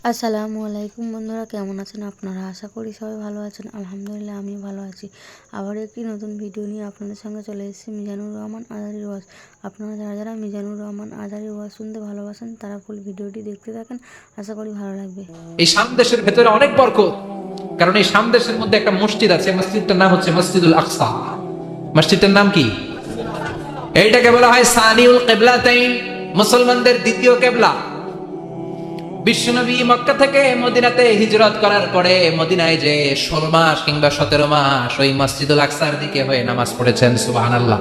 আসসালামু আলাইকুম বন্ধুরা, কেমন আছেন আপনারা? আশা করি সবাই ভালো আছেন। আলহামদুলিল্লাহ আমি ভালো আছি। আবার একটি নতুন ভিডিও নিয়ে আপনাদের সঙ্গে চলে এসেছি মিজানুর রহমান আজারির ওয়াজ। আপনারা যারা যারা মিজানুর রহমান আজারির ওয়াজ শুনতে ভালোবাসেন তারা ফুল ভিডিওটি দেখতে থাকেন, আশা করি ভালো লাগবে। এই সামদেশের ভেতরে অনেক বরকত, কারণ এই সামদেশের মধ্যে একটা মসজিদ আছে। মসজিদটার নাম হচ্ছে মসজিদুল আকসা। মসজিদটার নাম কি? এইটাকে বলা হয় সানিউল কিবলাতাইন, মুসলমানদের দ্বিতীয় কিবলা। বিশ্বনবী মক্কা থেকে মদিনাতে হিজরত করার পরে মদিনায় যে 16 মাস কিংবা 17 মাস ওই মসজিদুল আকসার দিকে হয়ে নামাজ পড়েছেন। সুবহানাল্লাহ।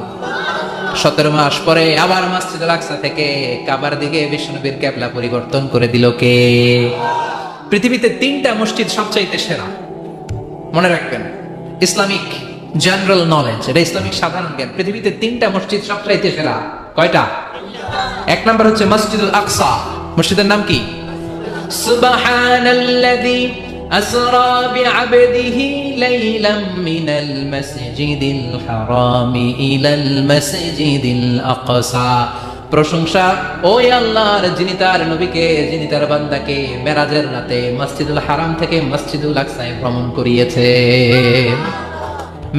17 মাস পরে আবার মসজিদুল আকসা থেকে কাবার দিকে বিশ্বনবীর কিবলা পরিবর্তন করে দিল কে? পৃথিবীতে 3টা মসজিদ সবচাইতে সেরা, মনে রাখবেন। ইসলামিক জেনারেল নলেজ, এটা ইসলামিক সাধারণ জ্ঞান। পৃথিবীতে 3টা মসজিদ সবচাইতে সেরা। কয়টা? এক নাম্বার হচ্ছে মসজিদুল আকসা। মসজিদের নাম কি? সুবহানাল্লাযী আসরা বিআবদিহি লাইলাম মিনাল মাসজিদিল হারামি ইলাল মাসজিদিল আকসা। প্রশংসা ওই আল্লাহর, যিনি তার নবীকে, যিনি তার বান্দাকে মেরাজের রাতে মসজিদুল হারাম থেকে মসজিদুল আকসায় ভ্রমণ করিয়েছে।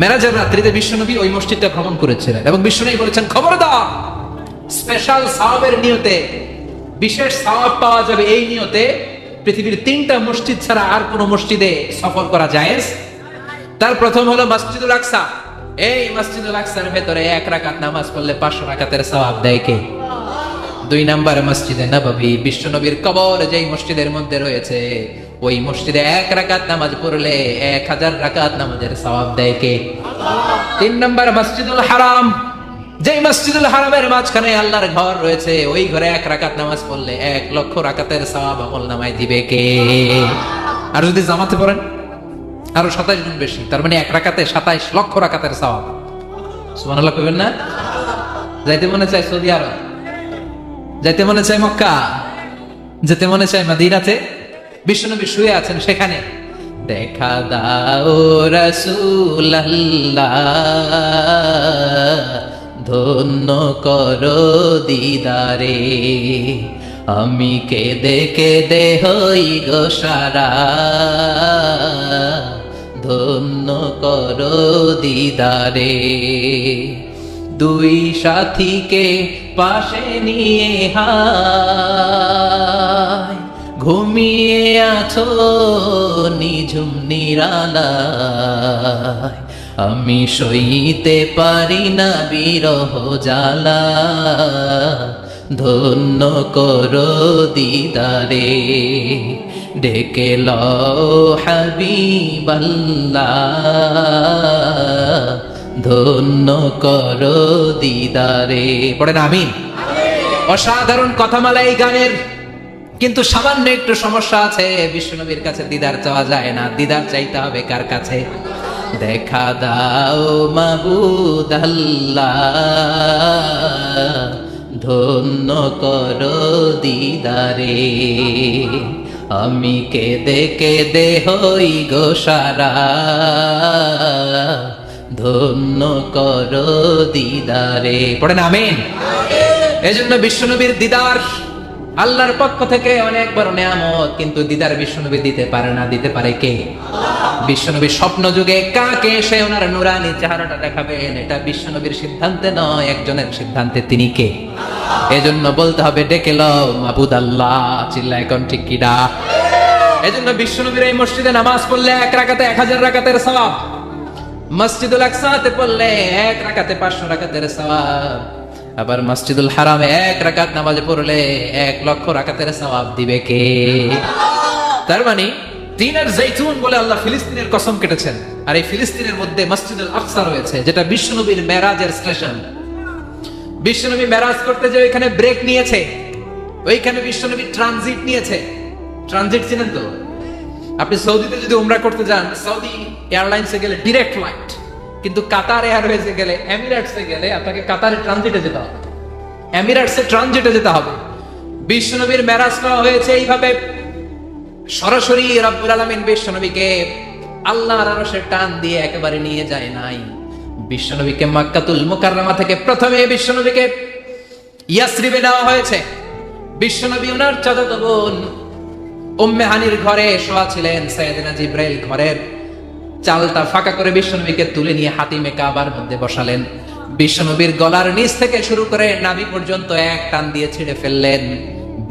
মেরাজের রাত্রিতে বিশ্বনবী ওই মসজিদটা ভ্রমণ করেছিলেন এবং বিশ্বনবী বলেছেন, খবরদার, স্পেশাল সওয়াবের নিয়তে, বিশেষ সওয়াব পাওয়া যাবে এই নিয়তে পৃথিবীর 3টা মসজিদ ছাড়া আর কোন মসজিদে সফর করা জায়েজ। তার প্রথম হলো মসজিদুল আকসা। এই মসজিদুল আকসার ভেতরে 1 রাকাত নামাজ পড়লে 500 রাকাতের সওয়াব দেয় কে? 2 নাম্বার মসজিদে নববী, বিশ্বনবীর কবর যেই মসজিদের মধ্যে রয়েছে, ওই মসজিদে 1 রাকাত নামাজ পড়লে 1000 রাকাত নামাজের সওয়াব দেয় কে? 3 নাম্বার মসজিদুল হারাম, যেই মসজিদুল হারামের মাঝখানে আল্লাহর ঘর রয়েছে, ওই ঘরে 1 রাকাত নামাজ পড়লে 1 লক্ষ রাকাতের সওয়াব আমলনামায় দিবে কে? আর যদি জামাতে পড়েন আরো 27 গুণ বেশি, তার মানে 1 রাকাতে 27 লক্ষ রাকাতের সওয়াব। সুবহানাল্লাহ কইবেন না? যাইতে মনে চায় সৌদি আরব, যাইতে মনে চায় মক্কা, যেতে মনে চায় মদিনাতে। বিশ্বনবী শুয়ে আছেন সেখানে। দেখা দাও রাসূলুল্লাহ, ধন্য করো দিদারে, আমি কেঁদে কেঁদে হই গো সারা, ধন্য করো দিদারে। 2 সাথীকে পাশে নিয়ে হায় ঘুমিয়ে আছো নিঝুম নিরালায়, আমি সইতে পারি না বিরহ জ্বালা, ধন্য করো দিদারে, ডেকে লও হাবিবাল্লাহ, ধন্য করো দিদারে। পড়েন আমিন। অসাধারণ কথামালা এই গানের, কিন্তু সামান্য একটু সমস্যা আছে। বিশ্বনবীর কাছে দিদার চাওয়া যায় না, দিদার চাইতে হবে কার কাছে? দেখা দাও মাবুদ আল্লাহ, ধন্য করো দিদারে, আমি কেঁদে কেঁদে হই গো সারা, ধন্য করো দিদারে। পড়েন আমিন। এজন্য বিশ্বনবীর দিদার আল্লাহর পক্ষ থেকে অনেক বড় নিয়ামত, কিন্তু দিদার বিশ্বনবী দিতে পারে না। দিতে পারে কে? বিশ্বনবী স্বপ্ন যুগে কাকে সে ওনার নুরানি চেহারাটা দেখাবেন, এটা বিশ্বনবীর সিদ্ধান্তে নয়, একজনের সিদ্ধান্তে। তিনি কে? এজন্য বলতে হবে ডেকে লও মাবুদ আল্লাহ। চিল্লা এখন ঠিক কিনা? এজন্য বিশ্বনবীর এই মসজিদে নামাজ পড়লে 1 রাকাতে 1000 রাকাতের সওয়াব, মসজিদুল আকসাতে পড়লে 1 রাকাতে 500 রাকাতের সওয়াব, আবার মসজিদুল হারামে 1 রাকাত নামাজ পড়লে 1 লক্ষ রাকাতের সওয়াব দিবে কে? তার মানে তিনের জৈতুন বলে আল্লাহ ফিলিস্তিনের কসম কেটেছেন। আর এই ফিলিস্তিনের মধ্যে মসজিদুল আকসা রয়েছে, যেটা বিশ্বনবীর মেরাজের স্টেশন। বিশ্বনবী মেরাজ করতে যে ওইখানে ব্রেক নিয়েছে, ওইখানে বিশ্বনবী ট্রানজিট নিয়েছে। ট্রানজিট চিনেন তো? আপনি সৌদিতে যদি উমরা করতে যান, সৌদি এয়ারলাইন্সে গেলে ডিরেক্ট ফ্লাইট, কিন্তু কাতার এয়ারওয়েজে গেলে, এমিরেটসে গেলে আপনাকে কাতারে ট্রানজিটে যেতে হবে, এমিরেটসে ট্রানজিটে যেতে হবে। বিশ্বনবীর মেরাজ করা হয়েছে এইভাবে, সরাসরি রব্বুল আলামিন বিশ্বনবীকে আল্লাহর আরশের টান দিয়ে একেবারে নিয়ে যায় নাই। বিশ্বনবীকে মক্কাতুল মুকাররমা থেকে প্রথমে বিশ্বনবীকে ইয়াসরিবে নেওয়া হয়েছে। বিশ্বনবী ওনার চাচাতো বোন উম্মে হানির ঘরে শোয়া ছিলেন। সাইয়েদনা জিব্রাইল ঘরের চালটা ফাঁকা করে বিশ্বনবীকে তুলে নিয়ে হাতিমে কাবার মধ্যে বসালেন। বিশ্বনবীর গলার নিচ থেকে শুরু করে নাভি পর্যন্ত এক টান দিয়ে ছিঁড়ে ফেললেন।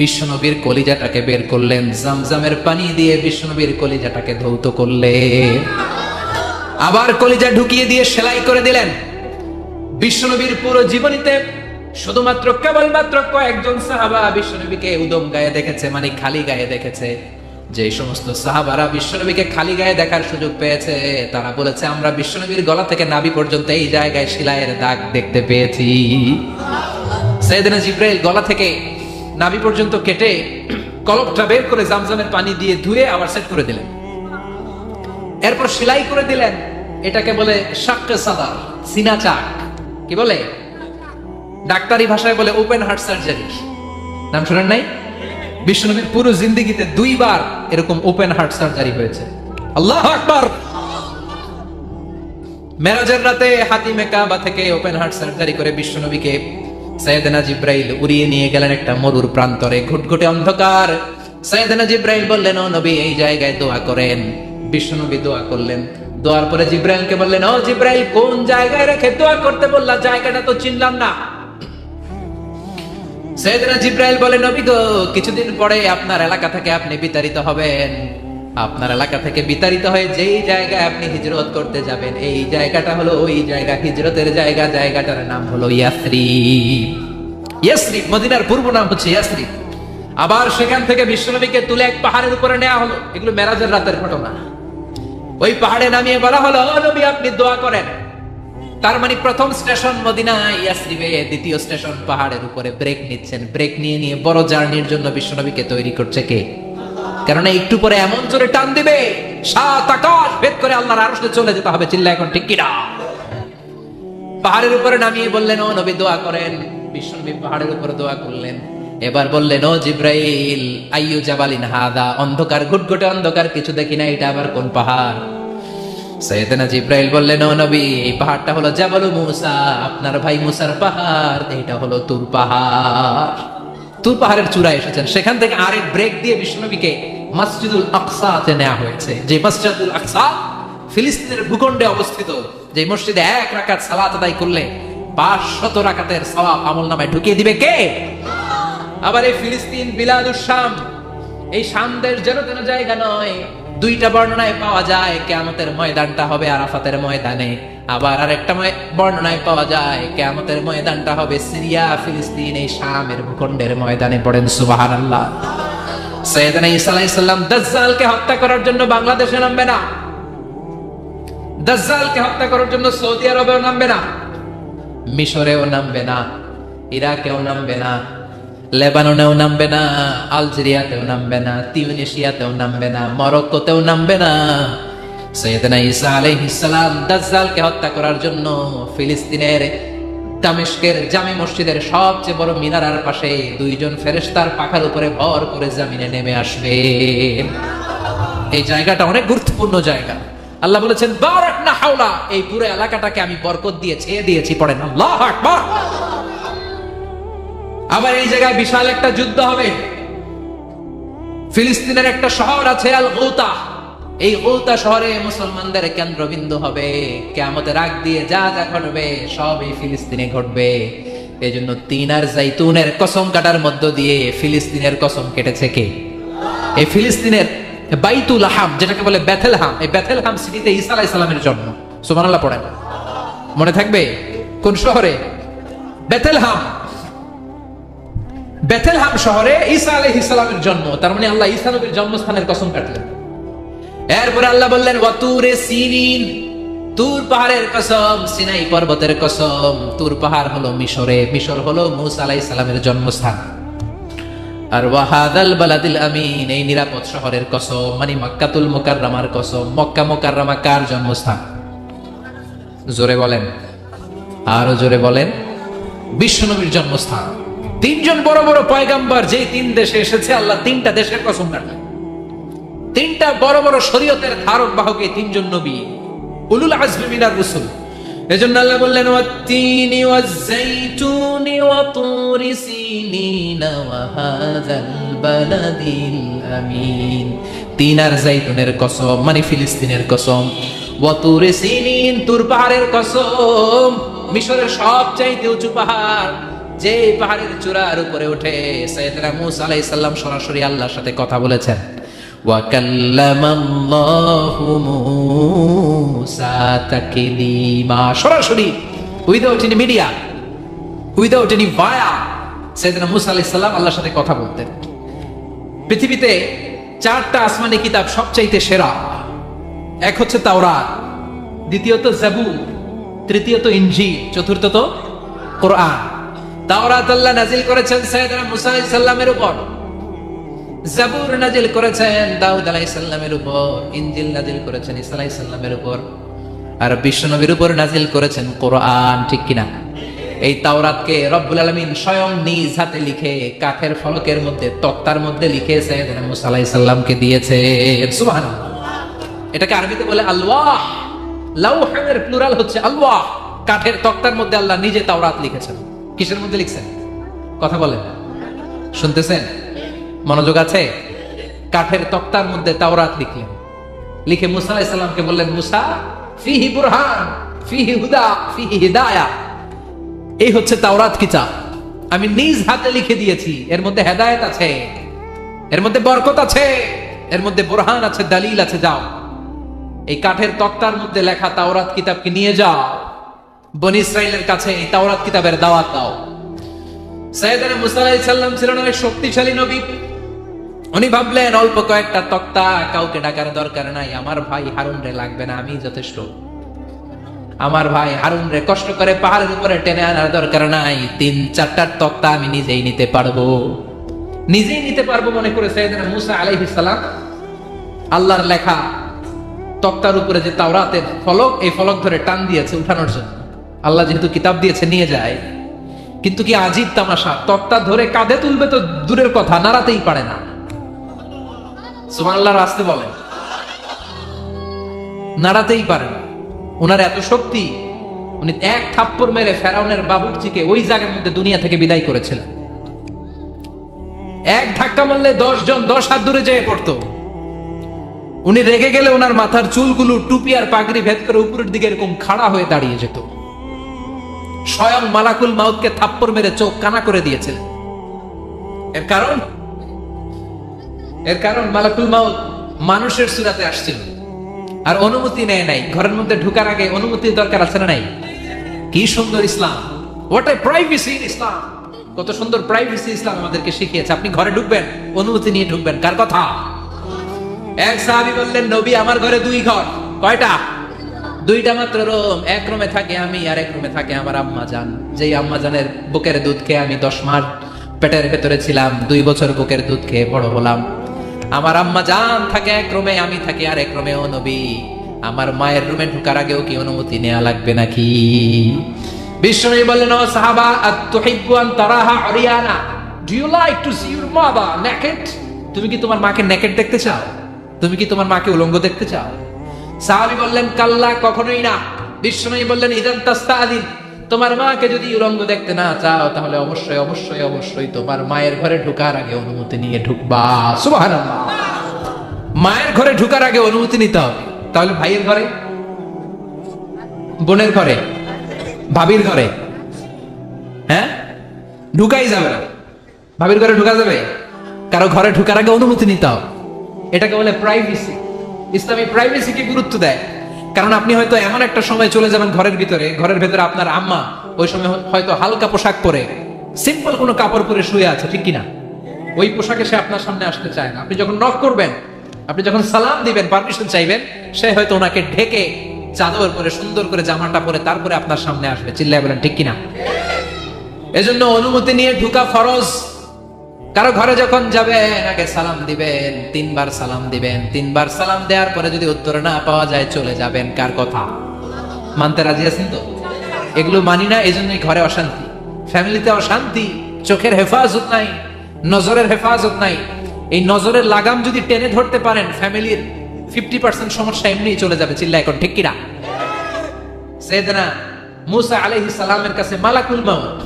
বিশ্বনবীর কলিজাটাকে বের করলেন, জামজামের পানি দিয়ে বিশ্বনবীর কলিজাটাকে ধৌত করলেন। আবার কলিজা ঢুকিয়ে দিয়ে সেলাই করে দিলেন। বিশ্বনবীর পুরো জীবনীতে শুধুমাত্র কেবলমাত্র কয়েকজন সাহাবা বিশ্বনবীকে উদম গায়ে দেখেছে, মানে খালি গায়ে দেখেছে। যে সমস্ত সাহাবারা বিশ্বনবীকে খালি গায়ে দেখার সুযোগ পেয়েছে, তারা বলেছে আমরা বিশ্বনবীর গলা থেকে নাভি পর্যন্ত এই জায়গায় সেলাইয়ের দাগ দেখতে পেয়েছি। সাইয়েদনা জিব্রাইল গলা থেকে নাভি পর্যন্ত কেটে কলপটা বের করে জামজামের পানি দিয়ে ধুয়ে আবার সেট করে দিলেন। এরপর সেলাই করে দিলেন। এটাকে বলে শাক্কে সাদার, সিনা চাক। কি বলে? ডাক্তারি ভাষায় বলে ওপেন হার্ট সার্জারি। নাম শুনেন নাই? বিশ্বনবীর পুরো জিন্দেগিতে 2 বার এরকম ওপেন হার্ট সার্জারি হয়েছে। আল্লাহু আকবার। মেরাজের রাতে হাতিমে কাবা থেকে ওপেন হার্ট সার্জারি করে বিশ্বনবীকে সাইয়েদনা জিব্রাইল উড়িয়ে নিয়ে গেলেন একটা মরুর প্রান্তরে, ঘুটঘুটে অন্ধকার। সাইয়েদনা জিব্রাইল বললেন, ও নবী এই জায়গায় দোয়া করেন। বিশ্বনবী দোয়া করলেন। দোয়ার পরে জিব্রাইলকে বললেন, ও জিব্রাইল কোন জায়গায় রেখে দোয়া করতে বললা? জায়গাটা তো চিনলাম না। সাইয়েদনা জিব্রাইল বলে, নবী গো, কিছুদিন পরে আপনার এলাকা থেকে আপনি বিতাড়িত হবেন। আপনার এলাকা থেকে বিতাড়িত হয়ে যেই জায়গায় আপনি হিজরত করতে যাবেন, এই জায়গাটা হলো ওই জায়গা, হিজরতের জায়গা। জায়গাটার নাম হলো ইয়াসরিব। ইয়াসরিব মদিনার পূর্ব নাম হচ্ছে ইয়াসরিব। আবার সেখান থেকে বিশ্বনবীকে তুলে এক পাহাড়ের উপরে নেওয়া হলো। এগুলো মেরাজের রাতের ঘটনা। ওই পাহাড়ে নামিয়ে বলা হলো, ও নবী আপনি দোয়া করেন। তার মানে প্রথম স্টেশন মদিনা, ইয়াসরিবে। দ্বিতীয় স্টেশন পাহাড়ের উপরে। ব্রেক নিচ্ছেন। ব্রেক নিয়ে নিয়ে বড় জার্নির জন্য বিশ্বনবীকে তৈরি করছে কে? কারণ একটু পরে এমন জোরে টান দিবে, 7 আকাশ ভেদ করে আল্লাহর আরশে চলে যেতে হবে। চিল্লা এখন ঠিক কিনা? পাহাড়ের উপরে নামিয়ে বললেন, ও নবী দোয়া করেন। বিশ্বনবী পাহাড়ের উপরে দোয়া করলেন। এবার বললেন, ও জিব্রাইল আইয়ু জাবালিন হাদা, অন্ধকার, ঘুটঘুটে অন্ধকার, কিছু দেখি না, এটা আবার কোন পাহাড়? সাইয়েদনা জিব্রাইল বললেন, ও নবী এই পাহাড়টা হলো জাবালু মুসা, আপনার ভাই মুসার পাহাড়। এটা হলো তুর পাহাড়। তুর পাহাড়ের চূড়ায় এসেছেন। সেখান থেকে আরেক ব্রেক দিয়ে বিশ্বনবীকে মসজিদুল আকসাতে নেওয়া হয়েছে। যে মসজিদুল আকসা ফিলিস্তিনের ভূখণ্ডে অবস্থিত, যে মসজিদে 1 রাকাত সালাত আদায় করলে 500 রাকাতের সওয়াব আমলনামায় ঢুকিয়ে দিবে কে? আবার এই ফিলিস্তিন বিলাদুশ শাম, এই শাম দেশ যেন তেন জায়গা নয়। 2টা বর্ণনায় পাওয়া যায় কিয়ামতের ময়দানটা হবে আরাফাতের ময়দানে। আবার আরেকটা বর্ণনায় পাওয়া যায় কিয়ামতের ময়দানটা হবে সিরিয়া, ফিলিস্তিন, এই শামের ভূখণ্ডের ময়দানে। পড়েন সুবহানাল্লাহ। সাইয়েদনা ঈসা আলাইহিস সালাম দাজ্জালকে হত্যা করার জন্য বাংলাদেশে নামবে না। দাজ্জালকে হত্যা করার জন্য সৌদি আরবেও নামবে না, মিশরেও নামবে না, ইরাকেও নামবে না, লেবাননেও নামবে না, আলজেরিয়াতেও নামবে না, তিউনিসিয়াতেও নামবে না, মরক্কোতেও নামবে না। সাইয়েদনা ঈসা আলাইহিস সালাম দাজ্জালকে হত্যা করার জন্য ফিলিস্তিনের দামেস্কের জামে মসজিদের সবচেয়ে বড় মিনারার পাশে 2 জন ফেরেশতার পাখার উপরে ভর করে জমিনে নেমে আসবেন। এই জায়গাটা অনেক গুরুত্বপূর্ণ জায়গা। আল্লাহ বলেছেন, বারাকনা হাওলা, এই পুরো এলাকাটাকে আমি বরকত দিয়ে ছেয়ে দিয়েছি। পড়েন আল্লাহু আকবার। আবার এই জায়গায় বিশাল একটা যুদ্ধ হবে। ফিলিস্তিনের একটা শহর আছে আল গৌতা। এই গৌতা শহরে মুসলমানদের কেন্দ্রবিন্দু হবে। কিয়ামতের আগ দিয়ে যা যা ঘটবে সব এই ফিলিস্তিনে ঘটবে। এই জন্য তিন আর জাইতুনের কসম কাটার মধ্য দিয়ে ফিলিস্তিনের কসম কেটেছে কে? এই ফিলিস্তিনের বাইতুল হাম, যেটাকে বলে বেথেলহাম, এই বেথেলহাম সিটিতে ঈসা আলাইহিস সালামের জন্ম। সুবহানাল্লাহ পড়েন। মনে থাকবে কোন শহরে? বেথেলহাম। বেথেলহাম শহরে ঈসা আলাইহিস সালামের জন্ম। তার মানে আল্লাহ ঈসা নবীর জন্মস্থানের কসম কাটলেন। এরপরে আল্লাহ বললেন, ওয়াতুরে সিনিন, তুর পাহাড়ের কসম, সিনাই পর্বতের কসম। তুর পাহাড় হলো মিশরে, মিশর হলো মুসা আলাইহিস সালামের জন্মস্থান। আর ওয়াহাদাল বালাদিল আমিন, এই নিরাপদ শহরের কসম, মানে মক্কাতুল মুকাররমার কসম। মক্কা মুকাররমা কার জন্মস্থান? জোরে বলেন, আরো জোরে বলেন। বিশ্বনবীর জন্মস্থান। 3 জন বড় বড় পয়গাম্বর যে 3 দেশে এসেছে, আল্লাহ 3টা দেশের কসম কাটলেন। 3টা বড় বড় শরীয়তের ধারক বাহক এই 3 জন নবী, উলুল আজমি মিনার রাসূল। এজন্য আল্লাহ বললেন ওয়াত্তিনি ওয়াজ্জাইতুনি ওয়া তুরি সিনিনা ওয়া হাযাল বালাদিল আমিন। তিন আর জাইতুনের কসম, মানে ফিলিস্তিনের কসম। ওয়া তুরি সিনিন, তুর পাহাড়ের কসম, মিশরের সবচাইতে উঁচু পাহাড়, যে পাহাড়ের চূড়ার উপরে উঠে সাইয়েদনা মূসা আলাইহিস সালাম সরাসরি আল্লাহর সাথে কথা বলেছেন। ওয়া কাল্লামাল্লাহু মূসা তাকলিমা, সরাসরি, without any media, without any via, সাইয়েদনা মূসা আলাইহিস সালাম আল্লাহর সাথে কথা বলতেন। পৃথিবীতে চারটা আসমানি কিতাব সবচাইতে সেরা। এক হচ্ছে তাওরাত, দ্বিতীয়ত জাবুর, তৃতীয়ত ইনজিল, চতুর্থত কোরআন। তাওরাত আল্লাহ নাজিল করেছেন সাইয়েদনা মূসা আলাইহিস সালামের উপর, জাবুর নাজিল করেছেন দাউদ আলাইহিস সালামের উপর, ইনজিল নাজিল করেছেন ঈসা আলাইহিস সালামের উপর, আর বিশ্বনবীর উপর নাজিল করেছেন কোরআন, ঠিক কিনা? এই তাওরাতকে রব্বুল আলামিন স্বয়ং নিজ হাতে লিখে কাঠের ফলকের মধ্যে, তক্তার মধ্যে লিখে সাইয়েদনা মূসা আলাইহিস সালামকে দিয়েছে। সুবহানাল্লাহ। এটাকে আরবিতে বলে আলওয়াহ। লাউহের প্লুরাল হচ্ছে আলওয়াহ। কাঠের তক্তার মধ্যে আল্লাহ নিজে তাওরাত লিখেছেন। কিসের মধ্যে লিখছেন? কথা বলেন, শুনতেছেন? মনোযোগ আছে? কাঠের তক্তার মধ্যে তাওরাত লিখলেন, লিখে মূসা আলাইহিস সালামকে বললেন, মূসা ফিহি বুরহান, ফিহি হুদা, ফিহি হিদায়া। এই হচ্ছে তাওরাত কিতাব, আমি নিজ হাতে লিখে দিয়েছি। এর মধ্যে হেদায়েত আছে, এর মধ্যে বরকত আছে, এর মধ্যে বুরহান আছে, দলিল আছে। যাও, এই কাঠের তক্তার মধ্যে লেখা তাওরাত কিতাবকে নিয়ে যাও, বনি ইসরাইলের কাছে এই তাওরাত কিতাবের দাওয়াত দাও। সাইয়েদনা মূসা আলাইহিস সালাম ছিলেন অনেক শক্তিশালী নবী। উনি ভাবলেন অল্প কয়েকটা তক্তা, কাউকে ডাকার দরকার নাই, আমার ভাই হারুন রে লাগবে না, আমি যথেষ্ট। আমার ভাই হারুন রে কষ্ট করে পাহাড়ের উপরে টেনে আনার দরকার নাই, 3-4টা তক্তা আমি নিজেই নিতে পারবো, নিজেই নিতে পারবো মনে করে সাইয়েদনা মূসা আলাইহিস সালাম আল্লাহর লেখা তক্তার উপরে যে তাওরাতের ফলক, এই ফলক ধরে টান দিয়েছে উঠানোর জন্য। আল্লাহ যেহেতু কিতাব দিয়েছে নিয়ে যায়, কিন্তু কি আজীব তামাশা, তক্তা ধরে কাঁধে তুলবে তো দূরের কথা, নাড়াতেই পারে না। সুবহানাল্লাহ, আসতে বলেন, নাড়াতেই পারে না। ওনার এত শক্তি, উনি এক থাপ্পড় মেরে ফেরাউনের বাবুর্চিকে ওই জায়গার মধ্যে দুনিয়া থেকে বিদায় করেছিলেন। এক ধাক্কা মারলে 10 জন 10 হাত দূরে যেয়ে পড়তো। উনি রেগে গেলে ওনার মাথার চুলগুলো, টুপি আর পাগড়ি ভেদ করে উপরের দিকে এরকম খাড়া হয়ে দাঁড়িয়ে যেত। স্বয়ং মালাকুল মাউতকে থাপ্পড় মেরে চোখ কানা করে দিয়েছিলেন। এর কারণ মালাকুল মাউত মানুষের সুরাতে আসছিল আর অনুমতি নেয় নাই। ঘরের মধ্যে ঢুকার আগে অনুমতির দরকার আছে না নাই? কি সুন্দর ইসলাম, হোয়াট এ প্রাইভেসি ইন ইসলাম। কত সুন্দর প্রাইভেসি ইসলাম আমাদেরকে শিখিয়েছে। আপনি ঘরে ঢুকবেন, অনুমতি নিয়ে ঢুকবেন। কার কথা? এক সাহাবী বললেন, নবী আমার ঘরে 2 ঘর। কয়টা? 2টা মাত্র রুম। এক রুমে থাকে আমি, আর এক রুমে থাকে আমার আম্মা জান। যেই আম্মা জানের বুকের দুধ খেয়ে আমি 10 মাস পেটের ভেতরে ছিলাম, 2 বছর বুকের দুধ খেয়ে বড় হলাম। আমার আম্মা জান থাকে এক রুমে, আমি থাকি আর এক রুমে। ও নবী, আমার মায়ের রুমে ঢোকার আগেও কি অনুমতি নেওয়া লাগবে নাকি? বিশ্বনবী বললেন, ও সাহাবা, আতুহিব্বু আন তারাহা উরিয়ানা, do you like to see your mother naked? তুমি কি তোমার মাকে নেকেড দেখতে চাও? তুমি কি তোমার মাকে উলঙ্গ দেখতে চাও? সাহাবী বললেন, কাল্লা, কখনোই না। বিশ্বনবী বললেন, ইদান তাস্তাদিন, তোমার মাকে যদি উলঙ্গ দেখতে না চাও, তাহলে অবশ্যই অবশ্যই অবশ্যই তোমার মায়ের ঘরে ঢোকার আগে অনুমতি নিয়ে ঢুকবা। সুবহানাল্লাহ। মায়ের ঘরে ঢোকার আগে অনুমতি নিতে হবে। তাহলে ভাইয়ের ঘরে, বোনের ঘরে, ভাবির ঘরে, হ্যাঁ, ঢুকাই যাবে না। ভাবির ঘরে ঢুকা যাবে? কারো ঘরে ঢোকার আগে অনুমতি নিতে হবে। এটাকে বলে প্রাইভেসি। ইসলামী প্রাইভেসিকে গুরুত্ব দেয়। কারণ আপনি হয়তো এমন একটা সময় চলে যাবেন ঘরের ভিতরে, ঘরের ভেতরে আপনার আম্মা ওই সময় হয়তো হালকা পোশাক পরে, সিম্পল কোনো কাপড় পরে শুয়ে আছে, ঠিক কিনা? ওই পোশাকে সে আপনার সামনে আসতে চায় না। আপনি যখন নক করবেন, আপনি যখন সালাম দিবেন, পারমিশন চাইবেন, সে হয়তো ওনাকে ঢেকে চাদর পরে সুন্দর করে জামাটা পরে তারপরে আপনার সামনে আসবে। চিল্লায় বলেন, ঠিক কিনা? এজন্য অনুমতি নিয়ে ঢুকা ফরজ। কারো ঘরে যখন যাবেন, আগে সালাম দিবেন, 3 বার সালাম দিবেন। 3 বার সালাম দেওয়ার পরে যদি উত্তর না পাওয়া যায়, চলে যাবেন। কার কথা? মানতে রাজি আছেন তো? এগুলো মানি না, এজন্যই ঘরে অশান্তি, ফ্যামিলিতে অশান্তি, চোখের হেফাজত নাই, নজরের হেফাজত নাই। এই নজরের লাগাম যদি টেনে ধরতে পারেন, ফ্যামিলির 50% সমস্যা এমনিই চলে যাবে। চিল্লা এখন, ঠিক কিনা? সাইয়েদনা মুসা আলাইহিস সালামের কাছে মালাকুল মাউত,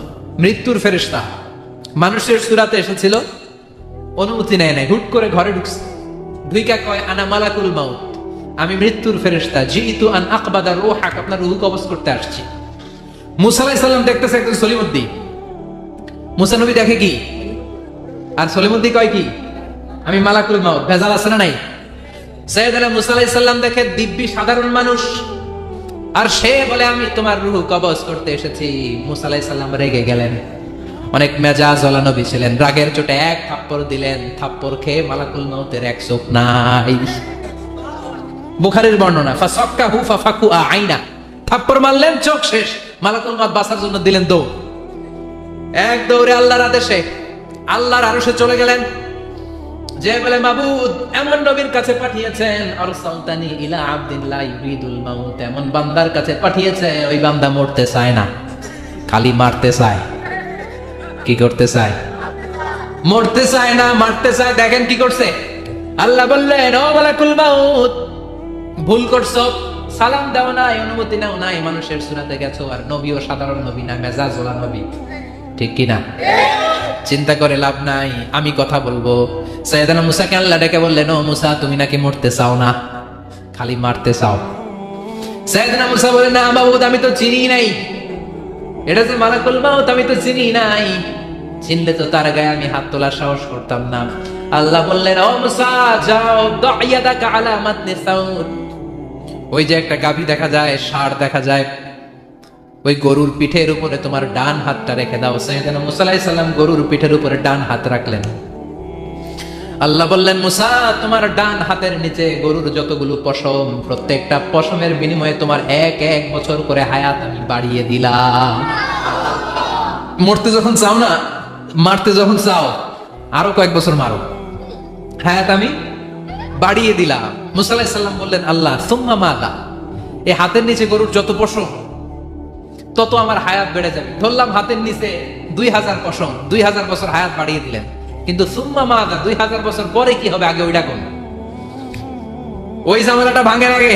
মৃত্যুর ফেরেশতা মানুষের সূরাতে এসেছিল, অনুমতি নেয় নাই, হুট করে ঘরে ঢুকছে, ঢুইকা কয় আনা মালাকুল মাউত, আমি মৃত্যুর ফেরেশতা, জিইতু আন আকবাদা রূহাক, আপনার রূহ কবজ করতে আসছি। মুসা আলাইহিস সালাম দেখতেছে একজন সলিমুদ্দিন, মুসা নবী দেখে কি, আর সলিমুদ্দিন কয় কি, আমি মালাকুল মাউত। ভেজাল আছে না নাই? সাইয়েদনা মুসা আলাইহিস সালাম দেখে দিব্যি সাধারণ মানুষ, আর সে বলে আমি তোমার রূহ কবজ করতে এসেছি। মুসা আলাইহিস সালাম রেগে গেলেন, অনেক মেজাজ ওয়ালা নবী ছিলেন, রাগের চোটে এক থাপ্পড় দিলেন, থাপ্পড় খেয়ে মালাকুল মাউতের এক চোখ নাই। বুখারীর বর্ণনা, ফাসাক্কাহু ফাফাকু আইনা, থাপ্পড় মারলেন, চোখ শেষ। মালাকুল মাউত বাঁচার জন্য দিলেন দৌড়, এক দৌড়ে আল্লাহর আদেশে আল্লাহর আরশে চলে গেলেন, যে বলে মাবুদ এমন নবীর কাছে পাঠিয়েছেন, আরসালতানি ইলা আবদিন লা ইউরিদুল মাউত, এমন বান্দার কাছে পাঠিয়েছে ওই বান্দা মরতে চায় না, খালি মারতে চায়। কি করতে চায়? মরতে চায় না, মারতে চায়। দেখেন কি করছে আল্লাহ, বললেন ও মালাকুল মাউত, ভুল করছো, সালাম দাও নাই, অনুমতি নাও নাই, মানুষের সূরাতে গেছো, আর নবীও সাধারণ নবী না, মেজাজ ওয়ালা নবী, ঠিক কি না? চিন্তা করে লাভ নাই, আমি কথা বলবো। সাইয়েদনা মুসাকে আল্লাহ ডেকে বললেন, ও মুসা তুমি নাকি মরতে চাও না, খালি মারতে চাও। সাইয়েদনা মুসা বলেন, না মাবুদ আমি তো চিনি নাই, এটা যে মালাকুল মাউত আমি তো চিনি নাই, চিনলে তো তার গায়ে আমি হাত তোলার সাহস করতাম না। আল্লাহ বললেন, ও মুসা যাও, দাইয়াদাকা আলা মাতনি সাউদ, ওই যে একটা গাভী দেখা যায়, ষাঁড় দেখা যায়, ওই গরুর পিঠের উপরে তোমার ডান হাতটা রেখে দাও। সাইয়েদনা মুসা আলাইহিস সালাম গরুর পিঠের উপরে ডান হাত রাখলেন। আল্লাহ বললেন, মুসা তোমার ডান হাতের নিচে গরুর যতগুলো পশম, প্রত্যেকটা পশমের বিনিময়ে তোমার এক এক বছর করে হায়াত আমি বাড়িয়ে দিলাম। মরতে যখন চাও না, মারতে যখন চাও, আরো কয়েক বছর মারো, হায়াত আমি বাড়িয়ে দিলাম। মুসা আলাইহিস সালাম বললেন, আল্লাহ সুম্মা মাদা, এই হাতের নিচে গরুর যত পশম তত আমার হায়াত বেড়ে যাবে। ধরলাম হাতের নিচে 2000 পশম, 2000 বছর হায়াত বাড়িয়ে দিলেন, কিন্তু সুম্মা মাদা, 2000 বছর পরে কি হবে, আগে ওইটা কোন, ওই ঝামেলাটা ভাঙের আগে।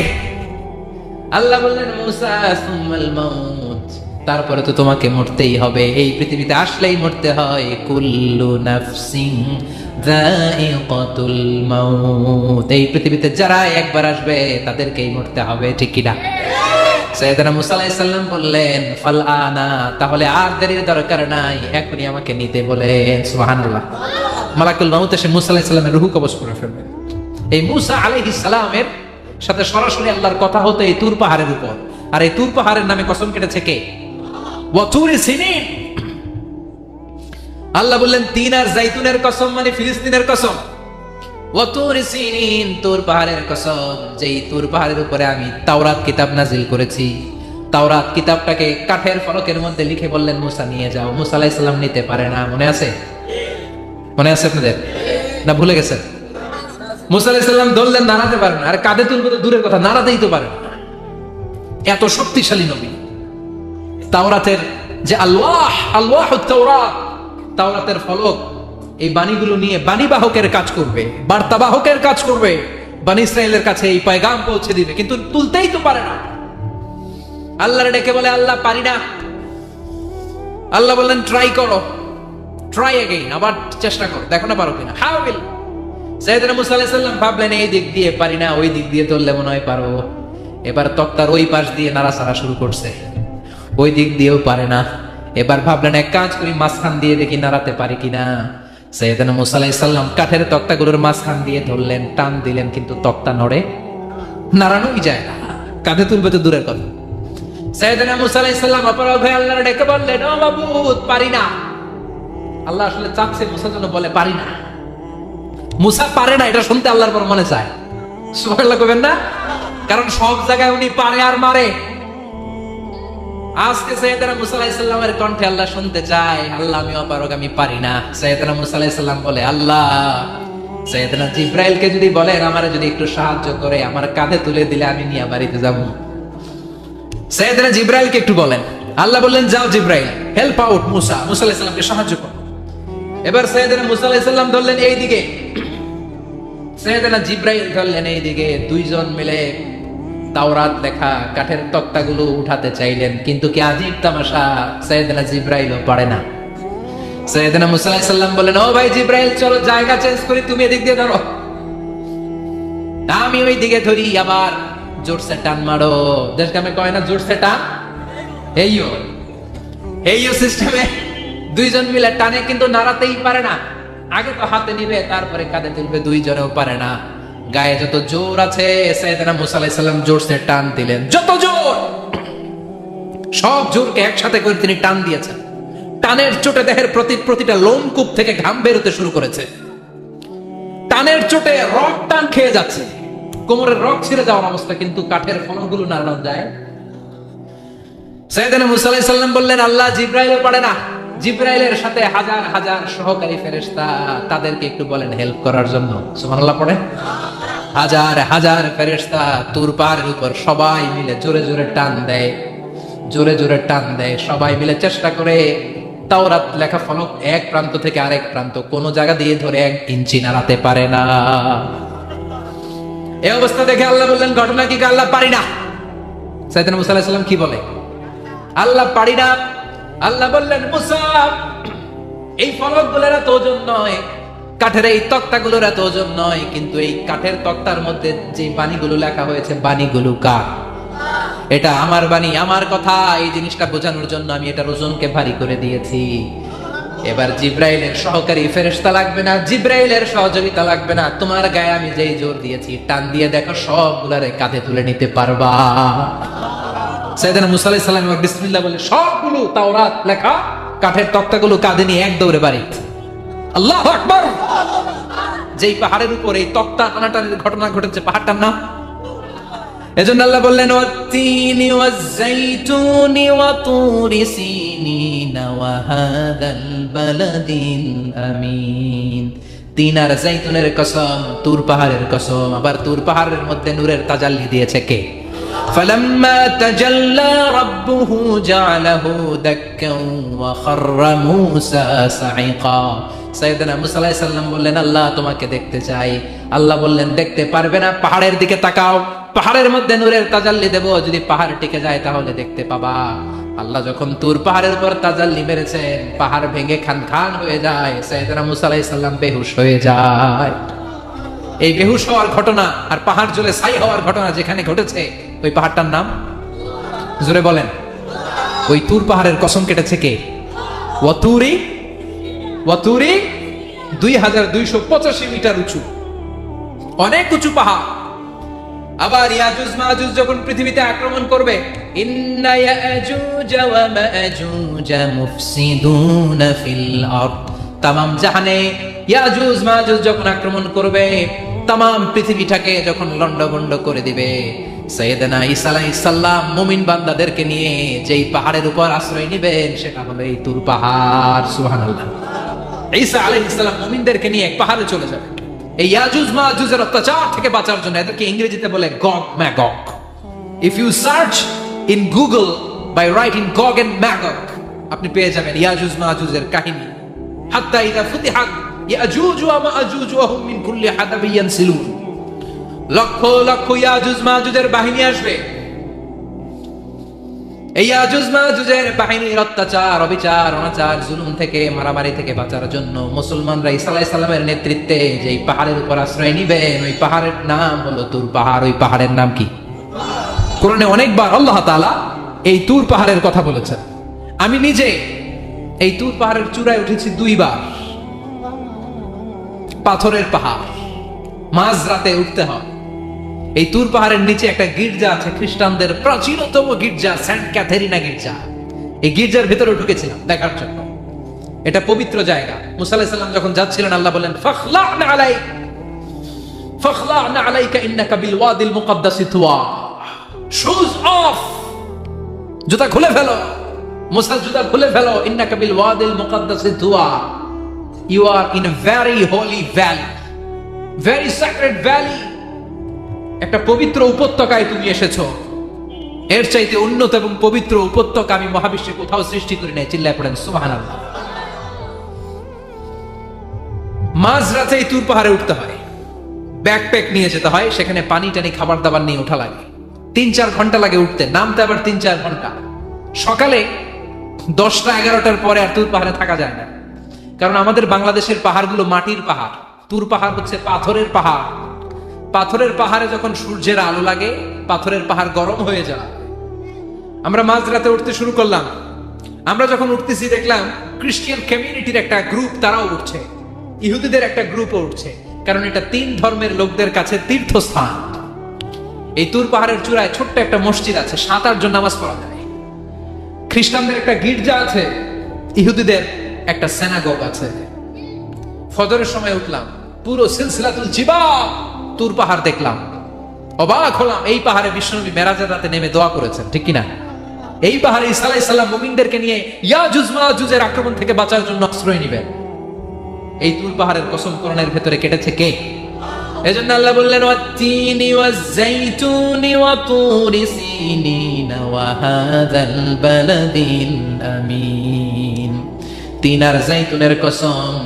আল্লাহ বললেন, মুসা সুম্মাল মাউত, তারপরে তো তোমাকে মরতেই হবে, এই পৃথিবীতে আসলেই মরতে হয়। কুল্লু নাফসিন যায়িকাতুল মাউত, এই পৃথিবীতে যারা একবার আসবে তাদেরকেই মরতে হবে, ঠিক কি না? সাইয়েদনা মুসা আলাইহিস সালাম বললেন, ফাল আনা, তাহলে আর দেরির দরকার নাই, এখনই আমাকে নিতে বলেন। সুবহানাল্লাহ। মালাকুল মাউত এসে মুসা আলাইহিস সালামের রূহ কবজ করে ফেলবেন। এই মুসা আলাইহিস সালামের সাথে সরাসরি আল্লাহর কথা হতো এই তুর পাহাড়ের উপর, আর এই তুর পাহাড়ের নামে কসম কেটেছে কে? ওয়া তুরি সিনিন। আল্লাহ বললেন, তিন আর জাইতুনের কসম, মানে ফিলিস্তিনের কসম। ওয়া তুরি সিনিন, তুর পাহাড়ের কসম, যেই তুর পাহাড়ের উপরে আমি তাওরাত কিতাব নাজিল করেছি। তাওরাত কিতাবটাকে কাঠের ফলকের মধ্যে লিখে বললেন, মুসা নিয়ে যাও। মুসা আলাইহিস সালাম নিতে পারে না, মনে আছে? মনে আছে আপনাদের না ভুলে গেছেন? মুসা আলাইহিস সালাম ধরলেন, নাড়াতে পারেন না, আর কাঁধে তুলবে তো দূরের কথা, নাড়াতেই তো পারেন না, এত শক্তিশালী নবী। তাওরাতের যে আলওয়াহুত তাওরাত, তাওরাতের ফলক, এই বাণীগুলো নিয়ে বাণীবাহকের কাজ করবে, বার্তাবাহকের কাজ করবে, বনী ইসরাইলের কাছে এই পয়গাম পৌঁছে দিবে, কিন্তু তুলতেই তো পারে না। আল্লাহর ডেকে বলে, আল্লাহ পারি না। আল্লাহ বললেন, ট্রাই করো, ট্রাই এগেইন, আবার চেষ্টা করো, দেখো না পারো কিনা। How will. সাইয়েদনা মুসা আলাইহিস সালাম ভাবলেন, এই দিক দিয়ে পারি না, ওই দিক দিয়ে ধরলে মনে হয় পারো। এবার তক্তার ওই পাশ দিয়ে নাড়াচাড়া শুরু করছে, ওই দিক দিয়েও পারে না। এবার ভাবলেন, এক কাজ করি, মাঝখান দিয়ে দেখি নাড়াতে পারি কিনা। সাইয়েদনা মুসা আলাইহিস সালাম কাঠের তক্তাগুলোর মাঝখান দিয়ে ধরলেন, টান দিলেন, কিন্তু তক্তা নড়ে, নাড়ানোই যায় না, কাঁধে তুলবে তো দূরের কথা। সাইয়েদনা মুসা আলাইহিস সালাম অপরাধ হয়ে আল্লাহর ডেকে বললেন, ও মাবুদ পারি না। আল্লাহ আসলে চাচ্ছে মুসা যেন বলে পারি না। মুসা পারে না এটা শুনতে আল্লাহর পর মনে চায়, সুবহানাল্লাহ কইবেন না? কারণ সব জায়গায় উনি পারে আর মারে। আজকে সাইয়েদনা মুসা আলাইহিস সালামের কণ্ঠে আল্লাহ শুনতে চায়, আল্লাহ আমি অপারগ, আমি পারি না। সাইয়েদনা মুসা আলাইহিস সালাম বলে, আল্লাহ সাইয়েদনা জিব্রাইলকে যদি বলেন আমারে যদি একটু সাহায্য করে, আমার কাঁধে তুলে দিলে আমি নিয়ে বাড়িতে যাব। সাইয়েদনা জিব্রাইলকে একটু বলেন। আল্লাহ বললেন, যাও জিব্রাইল, হেল্প আউট মুসা, মুসা আলাইহিস সালামকে সাহায্য করো। এবার সাইয়েদনা মুসা আলাইহিস সালাম ধরলেন এই দিকে, সাইয়েদনা জিব্রাইল ধরলেন এই দিকে, দুইজন মিলে তাওরাত লেখা কাঠের তক্তাগুলো উঠাতে চাইলেন, কিন্তু কি আজীব তামাশা, সাইয়েদনা জিব্রাইলও পারে না। সাইয়েদনা মুসা আলাইহিস সালাম বলেন, ও ভাই জিব্রাইল, চলো জায়গা চেঞ্জ করি, তুমি এদিক দিয়ে ধরো, আমি ওই দিকে ধরি, আবার জোরসে টান মারো। দেশকামে কয় না জোরসে টান, এইও সিস্টেমে দুইজন মিলে টানে, কিন্তু নাড়াতেই পারে না। আগে তো হাতে নিবে, তারপরে কাঁধে তুলবে, দুইজনেও পারে না। গায়ে যত জোর আছে, সাইয়েদনা মুসা আলাইহিস সালাম জোরসে টান দিলেন, যত জোর, সব জোরকে একসাথে করে তিনি টান দিয়েছেন। টানের চোটে দেহের প্রতিটা লোমকূপ থেকে ঘাম বেরোতে শুরু করেছে। টানের চোটে রক টান খেয়ে যাচ্ছে, কোমরের রক ছিঁড়ে যাওয়ার অবস্থা, কিন্তু কাঠের ফলকগুলো নাড়ানো যায়। সাইয়েদনা মুসা আলাইহিস সালাম বললেন, আল্লাহ, জিব্রাইলও পারে না। জিব্রাইলের সাথে হাজার হাজার সহকারী ফেরেশতা, তাদেরকে একটু বলেন হেল্প করার জন্য। সুবহানাল্লাহ পড়ে। হাজার হাজার ফেরেশতা তুর পাহাড়ের উপর সবাই মিলে জোরে জোরে টান দেয়, জোরে জোরে টান দেয়। সবাই মিলে চেষ্টা করে তাওরাত লেখা ফলক এক প্রান্ত থেকে আরেক প্রান্ত কোন জায়গা দিয়ে ধরে 1 ইঞ্চি নাড়াতে পারে না। এই অবস্থা দেখে আল্লাহ বললেন, ঘটনা কি? আল্লাহ পারি না। সাইয়েদনা মুসা আলাইহিস সালাম কি বলে? আল্লাহ পারি না। আল্লাহ বললেন, মুসা, এই ফলকগুলোর এত ওজন নয়, কাঠের এই তক্তাগুলোর এত ওজন নয়, কিন্তু এই কাঠের তক্তার মধ্যে যে বাণীগুলো লেখা হয়েছে, বাণীগুলো কার? এটা আমার বাণী, আমার কথা। এই জিনিসটা বোঝানোর জন্য আমি এটার ওজনকে ভারী করে দিয়েছি। এবার জিব্রাইলের সহকারী ফেরেশতা লাগবে না, জিব্রাইলের সহযোগিতা লাগবে না, তোমার গায়ে আমি যেই জোর দিয়েছি, টান দিয়ে দেখো সবগুলারে কাঁধে তুলে নিতে পারবা। সাইয়েদনা মুসা আলাইহিস সালাম বিসমিল্লাহ বলে সবগুলো তাওরাত লেখা কাঠের তক্তাগুলো কাঁধে নিয়ে এক দৌড়ে বাড়ি। আল্লাহু আকবার। যেই পাহাড়ের উপর এই তক্তা টানাটানির ঘটনা ঘটেছে, পাহাড়টার নাম, এজন্য আল্লাহ বললেন, ওয়াত-তিনি ওয়াজ-যাইতুনি ওয়া তুরি সিনিনা ওয়া হাদাল বালাদিল আমিন। তিন আর জাইতুনের কসম, তুর পাহাড়ের কসম। আবার তুর পাহাড়ের মধ্যে নূরের তাজাল্লি দিয়েছে কে? فلما تجلى ربه جعله دكا وخر موسى صعقا। সাইয়েদনা মুসা আলাইহিস সালাম বললেন, আল্লাহ তোমাকে দেখতে চাই। আল্লাহ বললেন, দেখতে পারবে না, পাহাড়ের দিকে তাকাও, পাহাড়ের মধ্যে নূরের তাজাল্লি দেব, যদি পাহাড় টিকে যায় তাহলে দেখতে পাবা। আল্লাহ যখন তুর পাহাড়ের উপর তাজাল্লি মেরেছেন, পাহাড় ভেঙে খান খান হয়ে যায়, সাইয়েদনা মুসা আলাইহিস সালাম বেহুশ হয়ে যায়। এই বেহুশ হওয়ার ঘটনা আর পাহাড় জ্বলে ছাই হওয়ার ঘটনা যেখানে ঘটেছে, ওই পাহাড়টার নাম জোরে বলেন। ওই তুর পাহাড়ের কসম কেটেছে কে? ওয়াতুরি। ওয়াতুরি 2285 মিটার উঁচু, অনেক উঁচু পাহাড়। আবার ইয়াজুজ মাজুজ যখন পৃথিবীতে আক্রমণ করবে, ইন্না ইয়াজুজ ওয়া মাজুজ মুফসিদুনা ফিল আরদ। তামাম জাহানে ইয়াজুজ মাজুজ যখন আক্রমণ করবে, তামাম পৃথিবীটাকে যখন লন্ডভন্ড করে দিবে, সাইয়েদনা ঈসা আলাইহিস সালাম মুমিন বান্দাদেরকে নিয়ে যেই পাহাড়ের উপর আশ্রয় নেবেন, সেটা হলো এই তুর পাহাড়। সুবহানাল্লাহ। ঈসা আলাইহিস সালাম মুমিনদেরকে নিয়ে এক পাহাড়ে চলে যাবে এই ইয়াজুজ মাজুজের অত্যাচার থেকে বাঁচার জন্য। এদেরকে ইংরেজিতে বলে Gog Magog. If you search in Google by writing Gog and Magog, আপনি পেয়ে যাবেন ইয়াজুজ মাজুজের কাহিনী। হাত্তা ইযা ফুতিহাত ইয়াজুজ ওয়া মাজুজ ওয়া হুম মিন কুল্লি হাদাবিন ইয়ানসিলুন। লক্ষ লক্ষ ইয়াজুজ মাজুজের বাহিনী আসবে। এই ইয়াজুজ মাজুজের বাহিনীর অত্যাচার, অবিচার, অনাচার, জুলুম থেকে, মারামারি থেকে বাঁচার জন্য মুসলমানরা ঈসা আলাইহিস সালামের নেতৃত্বে যেই পাহাড়ের উপর আশ্রয় নিবেন, ওই পাহাড়ের নাম হলো তুর পাহাড়। ওই পাহাড়ের নাম কি? কোরআনে অনেকবার আল্লাহ তাআলা এই তুর পাহাড়ের কথা বলেছেন। আমি নিজে এই তুর পাহাড়ের চূড়ায় উঠেছি 2 বার। পাথরের পাহাড়, মাঝরাতে উঠতে হয়। এই তুর পাহাড়ের নিচে একটা গির্জা আছে, খ্রিস্টানদের প্রাচীনতম গির্জা, সেন্ট ক্যাথেরিনা গির্জা। এই গির্জার ভিতরে ঢুকেছিলাম দেখার জন্য। এটা পবিত্র জায়গা। মুসা আলাইহিস সালাম যখন যাচ্ছিলেন, আল্লাহ বলেন, ফাখলা'না আলাইক ফাখলা'না আলাইকা ইন্নাকা বিল ওয়াদিল মুকদ্দাসি তুয়া। শুজ অফ, জুতা খুলে ফেলো। মুসা জুতা খুলে ফেলো। ইন্নাকা বিল ওয়াদিল মুকদ্দাসি তুয়া। You are in a very holy valley, very sacred valley. একটা পবিত্র উপত্যকায় তুমি এসেছো। এর চাইতে উন্নত এবং পবিত্র উপত্যকা আমি মহাবিশ্বে কোথাও সৃষ্টি করি নাই। চিল্লায় পড়েন সুবহানাল্লাহ। মাঝরাতেই তুর পাহাড়ে উঠতে হয়, ব্যাকপ্যাক নিয়ে যেতে হয়, সেখানে পানি টানি খাবার দাবার নিয়ে ওঠা লাগে। 3-4 ঘন্টা লাগে উঠতে, নামতে আবার 3-4 ঘন্টা। সকালে 10টা 11টার পরে আর তুর পাহাড়ে থাকা যায় না, কারণ আমাদের বাংলাদেশের পাহাড়গুলো মাটির পাহাড়, তুর পাহাড় হচ্ছে পাথরের পাহাড়। পাথরের পাহাড়ে যখন সূর্যের আলো লাগে, পাথরের পাহাড় গরম হয়ে যায়। আমরা মাঝরাতে উঠতে শুরু করলাম। আমরা যখন উঠতেছি দেখলাম খ্রিস্টান কমিউনিটির একটা গ্রুপ তারাও উঠছে, ইহুদিদের একটা গ্রুপও উঠছে, কারণ এটা 3 ধর্মের লোকদের কাছে তীর্থস্থান। এই তুর পাহাড়ের চূড়ায় ছোট্ট একটা মসজিদ আছে, 7-8 জন নামাজ পড়া যায়। খ্রিস্টানদের একটা গির্জা আছে, ইহুদিদের একটা সিনাগগ আছে। ফজরের সময় উঠলাম, পুরো সিলসিলাতুল জিবাল তুর পাহাড় দেখলাম, অবাক হলাম। এই পাহাড়ে বিশ্বনবী মেরাজের রাতে নেমে দোয়া করেছেন, ঠিক কিনা? এই পাহাড়ে ঈসা আলাইহিস সালাম মুমিনদেরকে নিয়ে ইয়াজুজ মাজুজের আক্রমণ থেকে বাঁচার জন্য আশ্রয় নেবেন। এই তুর পাহাড়ের কসম কোরআনের ভেতরে কেটেছে কে? এজন্য আল্লাহ বললেন ওয়াত-তিনি ওয়াজ-যাইতুনি ওয়া তুরি সিনিনা ওয়া হাযাল বালাদিল আমিন। তিন আর যাইতুনের কসম,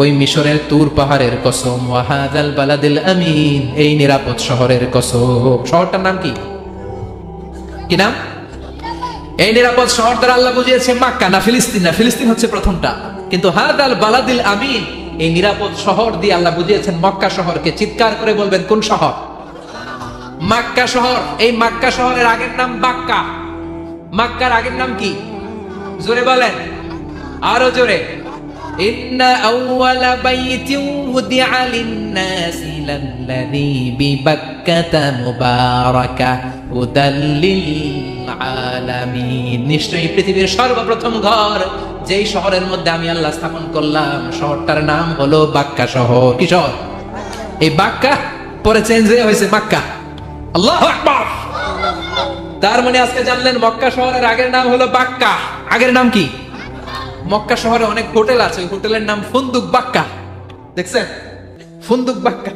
ওই মিশরের তুর পাহাড়ের কসম, ওয়া হাযাল বালাদিল আমিন, এই নিরাপদ শহরের কসম। শহরটার নাম কি? কি নাম? এই নিরাপদ শহর দ্বারা আল্লাহ বুঝিয়েছে মক্কা না ফিলিস্তিন না, ফিলিস্তিন হচ্ছে প্রথমটা, কিন্তু হাদাল বালাদিল আমিন, এই নিরাপদ শহর দিয়ে আল্লাহ বুঝিয়েছেন মক্কা শহরকে। চিৎকার করে বলবেন কোন শহর? মক্কা শহর। এই মক্কা শহরের আগের নাম বাক্কা। মক্কার আগের নাম কি? জোরে বলেন, আরো জোরে। ইন্না আউওয়ালা বাইতিন উদিআ লিন-নাসি লাল্লাযী বিবাক্কাতা মুবারাকা হুদাল লিল আলামিন। নিশ্চয়ই পৃথিবীর সর্বপ্রথম ঘর যেই শহরের মধ্যে আমি আল্লাহ স্থাপন করলাম, শহরটার নাম হলো বাক্কা শহর। কি শহর? এই বাক্কা পরে চেঞ্জ হয়েছে মক্কা। আল্লাহু আকবার। তার মানে আজকে জানলেন মক্কা শহরের আগের নাম হলো বাক্কা। আগের নাম কি? মক্কা শহরে অনেক হোটেল আছে, ওই হোটেলের নাম ফুন্দুক বাক্কা। দেখছেন? ফুন্দুক বাক্কা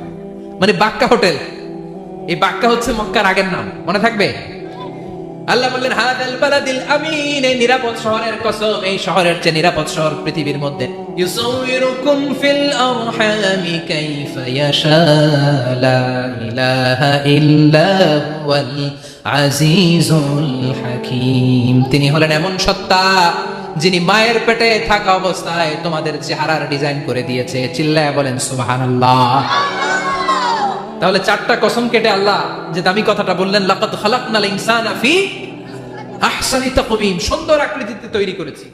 মানে বাক্কা হোটেল। এই বাক্কা হচ্ছে মক্কার আগের নাম, মনে থাকবে? আল্লাহ বললেন হাদাল বালাদিল আমিন, এই নিরাপদ শহরের কসম, এই শহরের চেয়ে নিরাপদ শহর পৃথিবীর মধ্যে। ইউসাউইরুকুম ফিল আরহামি কাইফা ইয়াশা লা ইলাহা ইল্লা হুয়াল আজিজুল হাকীম। তিনি হলেন এমন সত্তা যিনি মায়ের পেটে থাকা অবস্থায় তোমাদের চেহারার ডিজাইন করে দিয়েছে। চিল্লায়া বলেন সুবহানাল্লাহ। তাহলে 4টা কসম কেটে আল্লাহ যে দামি কথাটা বললেন, লাকাদ খালাকনাল ইনসানা ফি আহসানি তাকওয়িম, সুন্দর আকৃতিতে তৈরি করেছি।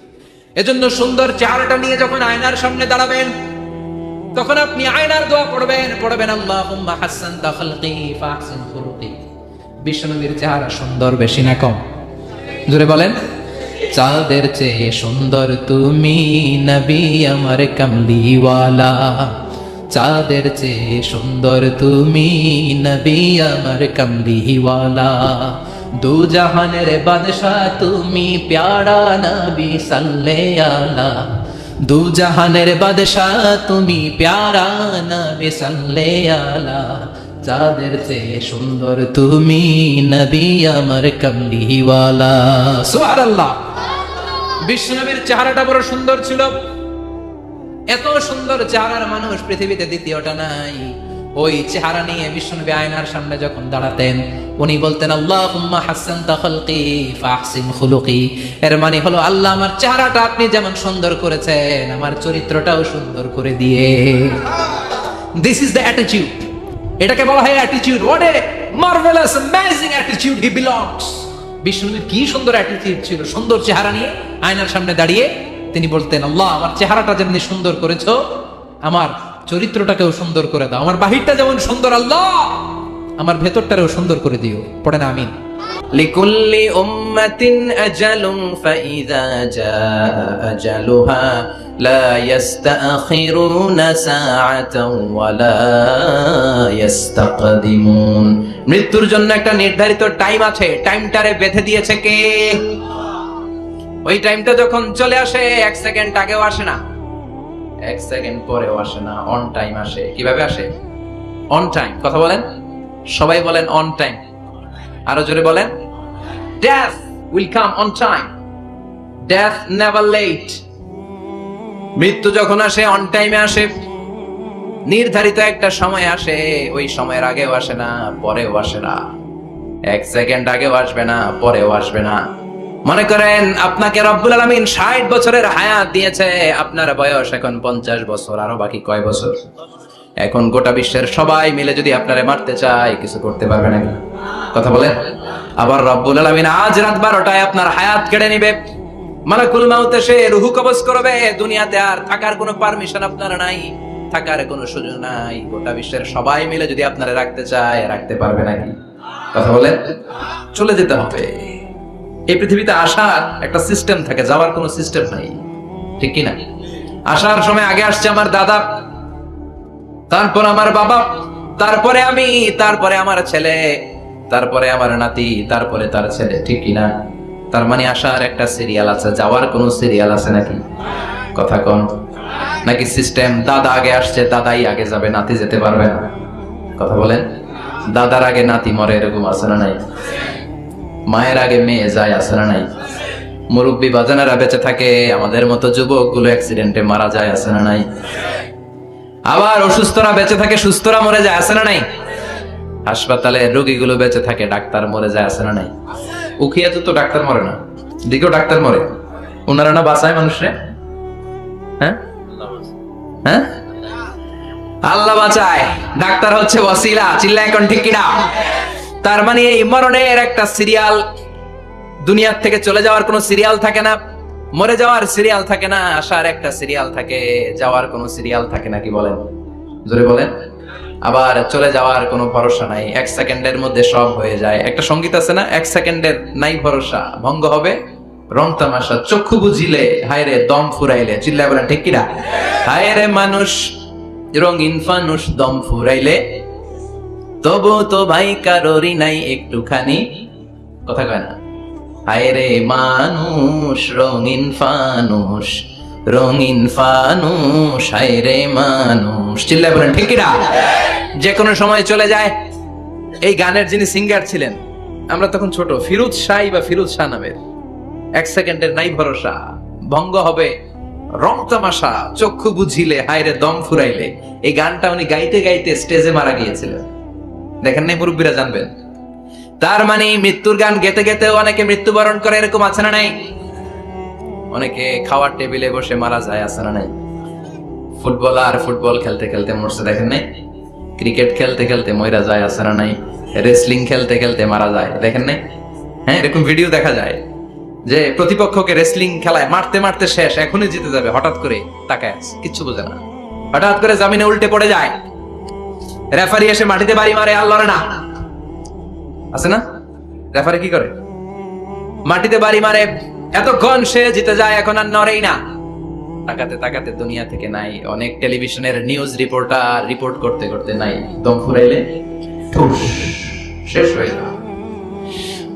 এজন্য সুন্দর চেহারাটা নিয়ে যখন আয়নার সামনে দাঁড়াবেন, তখন আপনি আয়নার দোয়া পড়বেন আল্লাহুম্মা হাসসানতা খালকি ফাহসিন খুলুকি। বিশ্বনবীর চেহারা সুন্দর বেশি না কম? জোরে বলেন। চাঁদের চেয়ে সুন্দর তুমি নবী আমার কামলিওয়ালা, চাঁদের চেয়ে সুন্দর তুমি নবী আমার কামলিওয়ালা, দু জাহানের বাদশাহ তুমি প্যারা নবী সাল্লাল্লাহু আলা, দু জাহানের বাদশাহ তুমি প্যারা নবী সাল্লাল্লাহু আলা, চাঁদের চেয়ে সুন্দর তুমি নবী আমার কামলিওয়ালা। সুবহানাল্লাহ। বিশ্বনবীর চেহারাটা বড় সুন্দর ছিল। এত সুন্দর চেহারার মানুষ পৃথিবীতে দ্বিতীয়টা নাই। ওই চেহারা নিয়ে বিশ্বনবী আয়নার সামনে যখন দাঁড়াতেন, উনি বলতেন আল্লাহুম্মা হাসসানতা খালকি ফাহসিন খুলুকি। এর মানে হলো আল্লাহ আমার চেহারাটা আপনি যেমন সুন্দর করেছেন, আমার চরিত্রটাও সুন্দর করে দিয়ে। This is the attitude. এটাকে বলা হয় attitude. What a marvellous amazing attitude he belongs. বিশ্বনবীর কি সুন্দর অ্যাটিটিউড ছিল। সুন্দর চেহারা নিয়ে আয়নার সামনে দাঁড়িয়ে তিনি বলতেন, আল্লাহ আমার চেহারাটা যেমনি সুন্দর করেছো, আমার চরিত্রটাকেও সুন্দর করে দাও। আমার বাহিরটা যেমন সুন্দর, আল্লাহ আমার ভেতরটারেও সুন্দর করে দিও। পড়েন আমিন। লিকুল্লি উম্মাতিন আজালুন ফাইযা জাআ আজালুহা লা ইস্তাখিরুনা সাআতাও ওয়া লা ইস্তাকদিমুন। মৃত্যুর জন্য একটা নির্ধারিত টাইম আছে, টাইমটারে বেঁধে দিয়েছে কে? ওই টাইমটা যখন চলে আসে 1 সেকেন্ড আগেও আসে না, 1 সেকেন্ড পরেও আসে না, অন টাইম আসে। কিভাবে আসে? On time. কথা বলেন, সবাই বলেন অন টাইম। আরো জোরে বলেন, death will come on time, death never late। মৃত্যু যখন আসে অন টাইমে আসে, নির্ধারিত একটা সময় আসে, ওই সময়ের আগেও আসে না, পরেও আসে না। এক সেকেন্ড আগেও আসবে না, পরেও আসবে না। মনে করেন আপনাকে রব্বুল আলামিন 60 বছরের হায়াত দিয়েছে, আপনার বয়স এখন 50 বছর, আরো বাকি কয় বছর? এখন গোটা বিশ্বের সবাই মিলে যদি আপনারে মারতে চায়, কিছু করতে পারবে নাকি? কথা বলেন। আবার রব্বুল আলামিন আজ রাত 12টায় আপনার হায়াত কেড়ে নিবে, মালাকুল মাউত এসে রূহ কবজ করবে। দুনিয়াতে আর থাকার কোনো পারমিশন আপনার নাই, থাকার কোনো সুযোগ নাই। গোটা বিশ্বের সবাই মিলে যদি আপনারা রাখতে চায়, রাখতে পারবে নাকি? কথা বলেন। চলে যেতে হবে। এই পৃথিবীতে আসার একটা সিস্টেম থাকে, যাওয়ার কোনো সিস্টেম নাই, ঠিক কি না? আসার সময় আগে আসছে আমার দাদা, তারপর আমার বাবা, তারপরে আমি, তারপরে আমার ছেলে, তারপরে আমার নাতি, তারপরে তার ছেলে, ঠিক কি না? তার মানে আসার একটা সিরিয়াল আছে, যাওয়ার কোনো সিরিয়াল আছে নাকি? কথা কোন? নাকি সিস্টেম দাদা আগে আসছে, দাদাই আগে যাবে, নাতি যেতে পারবে না? কথা বলেন। দাদার আগে নাতি মরে, এরকম আছে না নাই? মায়ের আগে মেয়ে যায়, আছে না নাই? মুরব্বী বাজানেরা বেঁচে থাকে, আমাদের মতো যুবক গুলো অ্যাক্সিডেন্টে মারা যায়, আছে না নাই? আবার অসুস্থরা বেঁচে থাকে, সুস্থরা মরে যায়, আছে না নাই? হাসপাতালে রোগীগুলো বেঁচে থাকে, ডাক্তার মরে যায়, আছে না নাই? উখিয়াতে তো ডাক্তার মরে না, দিকেও ডাক্তার মরে। ওনারা না বাঁচায় মানুষরে? হ্যাঁ হ্যাঁ, আল্লাহ বাঁচায়, ডাক্তার হচ্ছে ওয়াসিলা। চিল্লা এখন ঠিক কিনা? তার মানে এই মরণের একটা সিরিয়াল, দুনিয়ার থেকে চলে যাওয়ার কোনো সিরিয়াল থাকে না, মরে যাওয়ার সিরিয়াল থাকে না, আসার একটা সিরিয়াল থাকে, যাওয়ার কোনো সিরিয়াল থাকে নাকি? বলেন, জোরে বলেন। আবার চলে যাওয়ার কোনো ভরসা নাই, এক সেকেন্ডের মধ্যে সব হয়ে যায়। একটা সঙ্গীত আছে না, এক সেকেন্ডের নাই ভরসা, ভঙ্গ হবে রং তামাশা, চক্ষু বুঝিলে হায় রে দম ফুরাইলে। চিল্লায় বলেন ঠিক কিনা? হায় রে মানুষ রঙিন ফানুষ, দম ফুরাইলে তবু তো ভাই কারোরই নাই একটুখানি। কথা কয় না? হায় রে মানুষ রঙিন ফানুষ, রঙিন ফানুষ, হায় রে মানুষ। চিল্লায় বলেন ঠিক কিনা? যে কোনো সময় চলে যায়। এই গানের যিনি সিঙ্গার ছিলেন, আমরা তখন ছোট, ফিরোজ শাহ বা ফিরোজ শাহ নামের, এক সেকেন্ডের নাই ভরসা, ভঙ্গ হবে রং তামাশা, চক্ষু বুঝিলে হায় রে দম ফুরাইলে। এই গানটা উনি গাইতে গাইতে স্টেজে মারা গিয়েছিলেন। দেখেন নাই? মুরব্বীরা জানবেন। তার মানে মৃত্যুর গান গেতে গেতে অনেকে মৃত্যুবরণ করে, এরকম আছে না নাই? অনেকে খাওয়ার টেবিলে বসে মারা যায়, আছে না নাই? ফুটবলার ফুটবল খেলতে খেলতে মরছে, দেখেন নাই? ক্রিকেট খেলতে খেলতে মরা যায়, আছে না নাই? রেসলিং খেলতে খেলতে মারা যায়, দেখেন নাই? হ্যাঁ, এরকম ভিডিও দেখা যায় যে প্রতিপক্ষকে রেসলিং খেলায় মারতে মারতে শেষ, এখনই জিতে যাবে, হঠাৎ করে তাকায় কিচ্ছু বোঝে না, হঠাৎ করে জামিনে উল্টে পড়ে যায়, রেফারি এসে মাটিতে বাড়ি মারে, আর লড়ে না, আছে না? রেফারি কি করে? মাটিতে বাড়ি মারে, এতক্ষণ সে জিতে যায়, এখন আর নড়েই না। তাকাতে তাকাতে দুনিয়া থেকে নাই। অনেক টেলিভিশনের নিউজ রিপোর্টার রিপোর্ট করতে করতে নাই, দম ফুরাইলে ঠুস শেষ হয়ে যায়।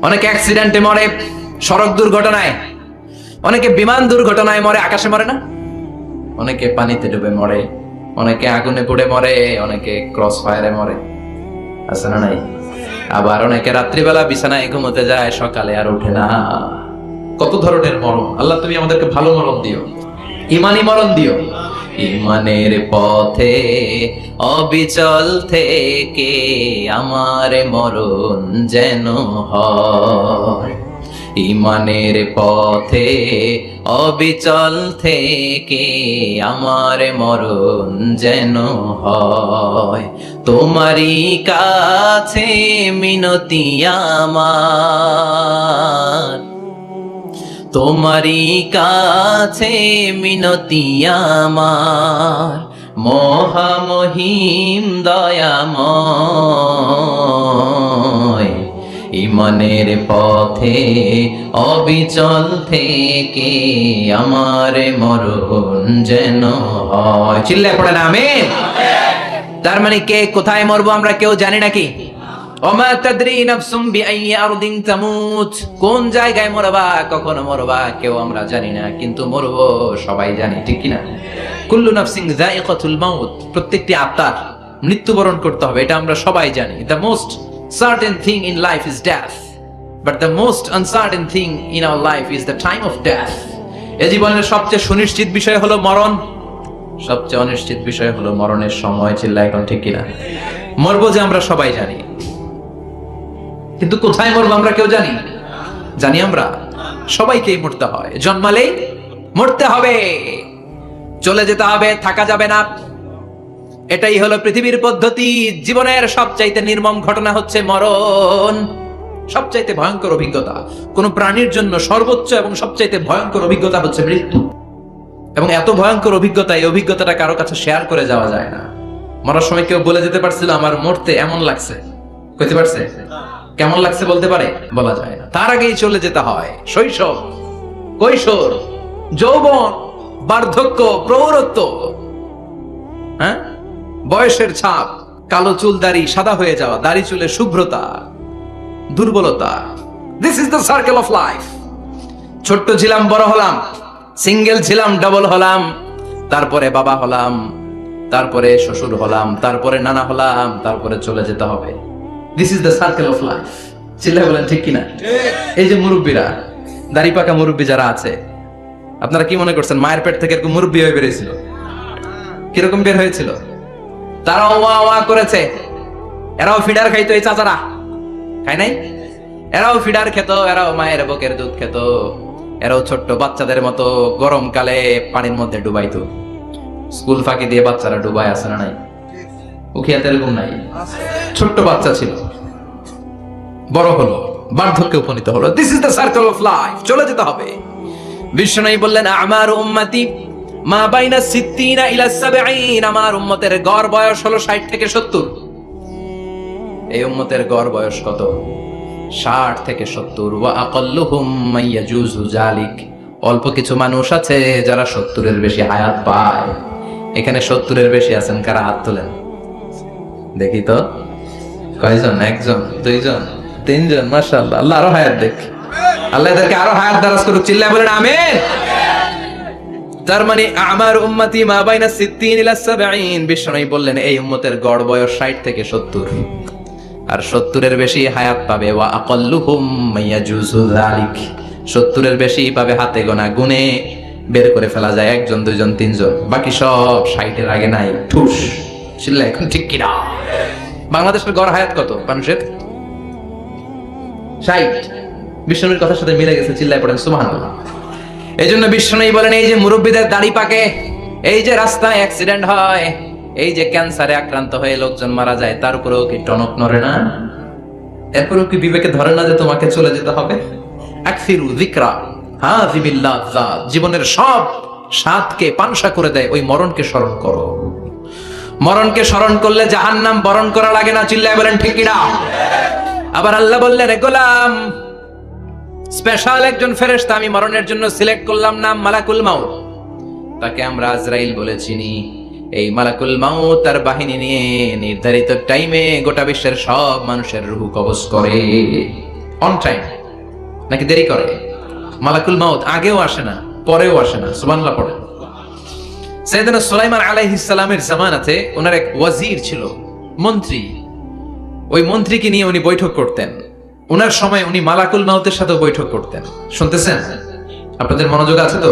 অনেকে অ্যাক্সিডেন্টে মরে, সড়ক দুর্ঘটনায়, অনেকে বিমান দুর্ঘটনায় মরে, আকাশে মরে না? অনেকে পানিতে ডুবে মরে, অনেকে আগুনে পুড়ে মরে, অনেকে ক্রস ফায়ারে মরে, আছে না নাই? আবার অনেকে রাত্রিবেলা বিছানায় ঘুমোতে যায়, সকালে আর ওঠে না। কত ধরনের মরণ! আল্লাহ তুমি আমাদেরকে ভালো মরণ দিও, ইমানি মরণ দিও। ইমানের পথে অবিচল থেকে আমার মরণ যেন হয়, ইমানের পথে অবিচল থেকে আমার মরণ যেন হয়। তোমারই কাছে মিনতি আমার, তোমারই কাছে মিনতি আমার, মহামহিম দয়াময়। ইমানের পথে অবিচল থেকে আমার মরণ যেন হয়। চিল্লায় পড়েন আমিন। তার মানে কে কোথায় মরবো আমরা কেউ জানি নাকি? ওমা তাদরি নাফসুম বিআইয়ি আরদিন তামুত, কোন জায়গায় মরবা, কখন মরবা কেউ আমরা জানি না, কিন্তু মরবো সবাই জানি, ঠিক কি না? কুল্লু নাফসিন যায়িকাতুল মাউত, প্রত্যেকটি আত্মার মৃত্যুবরণ করতে হবে, এটা আমরা সবাই জানি। The most certain thing in life is death, but the most uncertain thing in our life is the time of death. এই জীবনের সবচেয়ে সুনিশ্চিত বিষয় হলো মরণ, সবচেয়ে অনিশ্চিত বিষয় হলো মরণের সময়। চিল্লা এখন ঠিক কিনা? মরবো যে আমরা সবাই জানি, কিন্তু কোথায় মরবো আমরা কেউ জানি? জানি আমরা সবাইকেই মরতে হয়, জন্মালেই মরতে হবে, চলে যেতে হবে, থাকা যাবে না। এটাই হলো পৃথিবীর পদ্ধতি। জীবনের সবচাইতে নির্মম ঘটনা হচ্ছে মরণ, সবচাইতে ভয়ঙ্কর অভিজ্ঞতা। কোন প্রাণীর জন্য সর্বোচ্চ এবং সবচাইতে ভয়ঙ্কর অভিজ্ঞতা হচ্ছে মৃত্যু। এবং এত ভয়ঙ্কর অভিজ্ঞতা, এই অভিজ্ঞতাটা কারো কাছে শেয়ার করে যাওয়া যায় না। মরার সময় কেউ বলে যেতে পারছিল আমার মরতে এমন লাগছে, কইতে পারছে? কেমন লাগছে বলতে পারে? বলা যায় না। তার আগেই চলে যেতে হয় শৈশব, কৈশোর, যৌবন, বার্ধক্য, প্রৌঢ়ত্ব, হ্যাঁ, বয়সের ছাপ, কালো চুল দাড়ি সাদা হয়ে যাওয়া, দাড়ি চুলে শুভ্রতা, দুর্বলতা। This is the circle of life. ছোট্ট ছিলাম, বড় হলাম, সিঙ্গেল ছিলাম, ডাবল হলাম, তারপরে বাবা হলাম, তারপরে শ্বশুর হলাম, তারপরে নানা হলাম, তারপরে চলে যেতে হবে। This is the circle of life. চিল্লায় বলেন ঠিক কিনা? এই যে মুরব্বীরা, দাড়ি পাকা মুরব্বী যারা আছে, আপনারা কি মনে করছেন মায়ের পেট থেকে এরকম মুরব্বী হয়ে বেরিয়েছিল? কিরকম বের হয়েছিল? তারাও ওয়া ওয়া করেছে। এরাও ফিডার খাইতো, এই চাচারা খায় নাই? এরাও ফিডার খেত, এরাও মায়ের বুকের দুধ খেত, এরাও ছোট্ট বাচ্চাদের মতো গরমকালে পানির মধ্যে ডুবাইতো। স্কুল ফাঁকি দিয়ে বাচ্চারা ডুবাই, আছে না নাই? উখিয়াতে এরকম নাই? ছোট্ট বাচ্চা ছিল, বড় হলো, বার্ধক্যে উপনীত হলো। This is the circle of life. চলে যেতে হবে। বিশ্বনবী বললেন আমার উম্মতি মা বাইনা 60 ইলা 70। আমার উম্মতের গড় বয়স হলো 60 থেকে 70। এই উম্মতের গড় বয়স কত? 60 থেকে 70। ওয়া আকাল্লুহুম মাইয়াজুজু জালিক। অল্প কিছু মানুষ আছে যারা 70 এর বেশি হায়াত পায়। এখানে 70 এর বেশি আছেন কারা? হাত তোলেন দেখি তো। কয়জন? একজন, দুইজন, তিনজন? মাশাআল্লাহ, আল্লাহ আরো হায়াত দেখ। আল্লাহ এদেরকে আরো হায়াত দারাজ করুক। চিল্লায় বলেন আমিন। তার মানে আমার উম্মতি মা বাইনা 60 ইলা 70। বিশ্বনবী বললেন এই উম্মতের গড় বয়স 60 থেকে 70, আর 70 এর বেশি হায়াত পাবে। ওয়া আকাল্লুহুম মাইয়াজুজু যালিক। 70 এর বেশি পাবে হাতে গোনা, গুনে বের করে ফেলা যায় একজন, দুইজন, তিনজন। বাকি সব 60 এর আগে নাই। ঠুস। চিল্লায় এখন ঠিক কিনা? বাংলাদেশের গড় হায়াত কত মানুষের? 60। বিশ্বনবীর কথার সাথে মিলে গেছে। চিল্লায় পড়েন সুবহানাল্লাহ। এই জন্য বিশ্বনবী বলেন এই যে মুরব্বীদের দাড়ি পাকে, এই যে রাস্তায় অ্যাক্সিডেন্ট হয়, এই যে ক্যান্সারে আক্রান্ত হয়ে লোকজন মারা যায়, তার উপরেও কি টনক নড়ে না? এরপরেও কি বিবেকে ধরে না যে তোমাকে চলে যেতে হবে? আকসিরু যিকরা হাযিবিল লাযাত। জীবনের সব স্বাদকে পানসা করে দেয় ওই মরণকে স্মরণ করো। মরণকে স্মরণ করলে জাহান্নাম বরণ করা লাগে না। চিল্লায় বলেন ঠিক কিনা? আবার আল্লাহ বললেন এ গোলাম, স্পেশাল একজন ফেরেশতা আমি মরণের জন্য সিলেক্ট করলাম, নাম মালাকুল মাউত। তাকে আমরা আজরাইল বলে চিনি। এই মালাকুল মাউত তার বাহিনী নিয়ে নির্ধারিত টাইমে গোটা বিশ্বের সব মানুষের রূহ কবজ করে। অন টাইম নাকি দেরি করে? মালাকুল মাউত আগেও আসে না, পরেও আসে না। সুবহানাল্লাহ পড়েন। সাইয়েদনা সুলাইমান আলাইহিস সালামের জামানাতে ওনার এক ওয়াজির ছিল, মন্ত্রী। ওই মন্ত্রীকে নিয়ে উনি বৈঠক করতেন। ওনার সময় উনি মালাকুল মাউতের সাথে বৈঠক করতেন। শুনতেছেন? আপনাদের মনোযোগ আছে তো?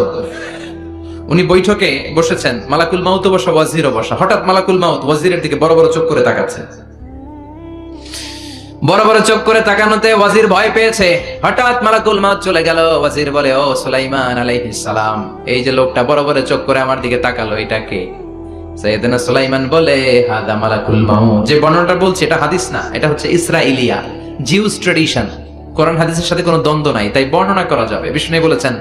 উনি বৈঠকে বসেছেন, মালাকুল মাউতও বসা, ওয়াজিরও বসা। হঠাৎ মালাকুল মাউত ওয়াজিরের দিকে বড় বড় চোখ করে তাকাচ্ছে। বড় বড় চোখ করে তাকানোতে ওয়াজির ভয় পেয়েছে। হঠাৎ মালাকুল মাউত চলে গেল। ওয়াজির বলে ও সুলাইমান আলাইহিস সালাম, এই যে লোকটা বড় বড় চোখ করে আমার দিকে তাকালো, এটা কে? সাইয়েদনা সুলাইমান বলে হাদা মালাকুল মাউত। যে বর্ণনাটা বলছি এটা হাদিস না, এটা হচ্ছে ইসরাইলিয়া, জিউস ট্র্যাডিশন। কোরআন হাদিসের সাথে কোনো দ্বন্দ্ব নাই, তাই বর্ণনা করা যাবে। বিষ্ণু বলেছেন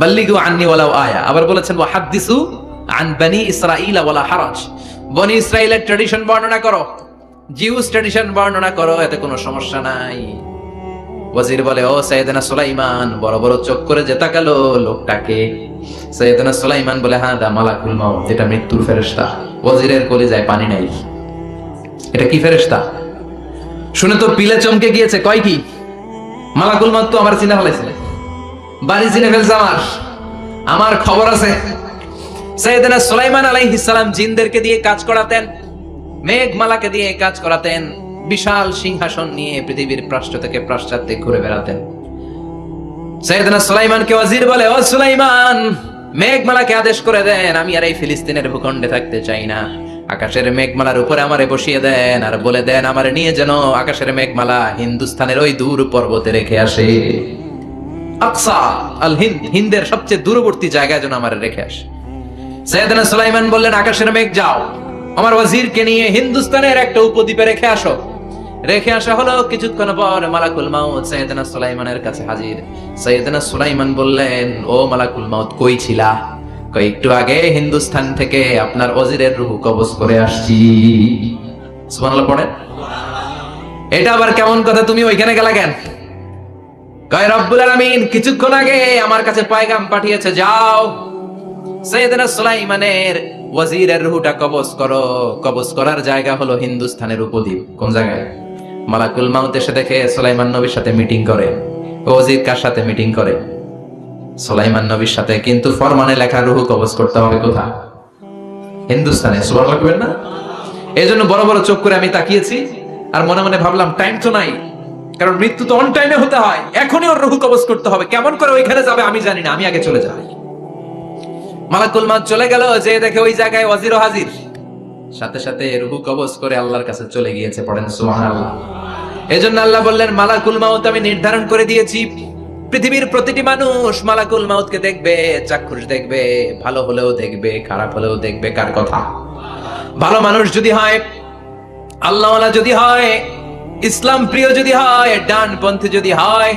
বাল্লিগু আন্নি ওয়ালাউ আয়া। আবার বলেছেন ওয়া হাদিসু আন বনি ইসরাঈল ওয়ালা হারাজ। বনি ইসরাইলের ট্র্যাডিশন বর্ণনা করো, জিউস ট্র্যাডিশন বর্ণনা করো, এতে কোনো সমস্যা নাই। ওয়াজির বলে ও সাইয়েদনা সুলাইমান, বড় বড় চোখ করে যে তাকালো লোকটাকে? সাইয়েদনা সুলাইমান বলে হাদা মালাকুল মাউত, এটা মৃত্যুর ফেরেশতা। ওয়াজিরের কলিজায় পানি নাই। এটা কি ফেরেশতা? শুনে তো পিলে চমকে গিয়েছে। কয় কি? মালাকুল মাউত তো আমার চিনে ফেলাইছে, বাড়ি চিনে ফেলছে, আমার খবর আছে। সাইয়েদনা সুলাইমান আলাইহিস সালাম জিনদেরকে দিয়ে কাজ করাতেন, মেঘমালাকে দিয়ে কাজ করাতেন, বিশাল সিংহাসন নিয়ে পৃথিবীর প্রাচ্য থেকে পাশ্চাত্যে ঘুরে বেড়াতেন। সাইয়েদনা সুলাইমানকে ওয়াজির বলে ও সুলাইমান, মেঘমালাকে আদেশ করে দেন আমি আর এই ফিলিস্তিনের ভূখণ্ডে থাকতে চাই না, আকাশের মেঘমালার উপরে আমারে বসিয়ে দেন আর বলে দেন আমারে নিয়ে যেন আকাশের মেঘমালা হিন্দুস্তানের ওই দূর পর্বতে রেখে আসে। আকসা আল হিন্দ, হিন্দের সবচেয়ে দূরবর্তী জায়গায় যেন আমারে রেখে আসে। সাইয়েদনা সুলাইমান বললেন, আকাশের মেঘ যাও আমার ওয়াজিরকে নিয়ে হিন্দুস্তানের একটা উপদ্বীপে রেখে আসো। রেখে আসা হলো। কিছুক্ষণ পর মালাকুল মাউত সাইয়েদনা সুলাইমানের কাছে হাজির। সাইয়েদনা সুলাইমান বললেন, ও মালাকুল মাউত, কই ছিলা? কই একটু আগে হিন্দুস্তান থেকে আপনার ওজিরের রূহ কবজ করে আসছি। সুবহানাল্লাহ পড়েন। এটা আবার কেমন কথা, তুমি ওইখানে গেলা কেন? কয় রব্বুল আলামিন কিছুক্ষণ আগে আমার কাছে পয়গাম পাঠিয়েছে, যাও সাইয়েদনা সুলাইমানের ওয়াজিরের রূহটা কবজ করো। কবজ করার জায়গা হলো হিন্দুস্তানের উপদ্বীপ। কোন জায়গায়? মালাকুল মাউত এসে দেখে সুলাইমান নবীর সাথে মিটিং করে। ওয়াজির কার সাথে মিটিং করে? সুলাইমান নবীর সাথে। কিন্তু ফরমানে লেখা রূহ কবজ করতে হবে কোথায়? হিন্দুস্তানে। সুবহানাল্লাহ কইবেন না? এইজন্য বড় বড় চোখ করে আমি তাকিয়েছি আর মনে মনে ভাবলাম টাইম তো নাই, কারণ মৃত্যু তো অন টাইমে হতে হয়। এখনই ওর রূহ কবজ করতে হবে। কেমন করে ওইখানে যাবে আমি জানি না, আমি আগে চলে যাই। মালাকুল মাউত চলে গেল, যে দেখে ওই জায়গায় ওয়াজিরও হাজির। সাথে সাথে রূহ কবজ করে আল্লাহর কাছে চলে গিয়েছে। পড়েন সুবহানাল্লাহ। এজন্য আল্লাহ বললেন, মালাকুল মাউত আমি নির্ধারণ করে দিয়েছি, পৃথিবীর প্রতিটি মানুষ মালাকুল মাউতকে দেখবে, চাক্ষুষ দেখবে, ভালো হলেও দেখবে, খারাপ হলেও দেখবে। কার কথা? ভালো মানুষ যদি হয়, আল্লাহওয়ালা যদি হয়, ইসলাম প্রিয় যদি হয়, ডানপন্থী যদি হয়,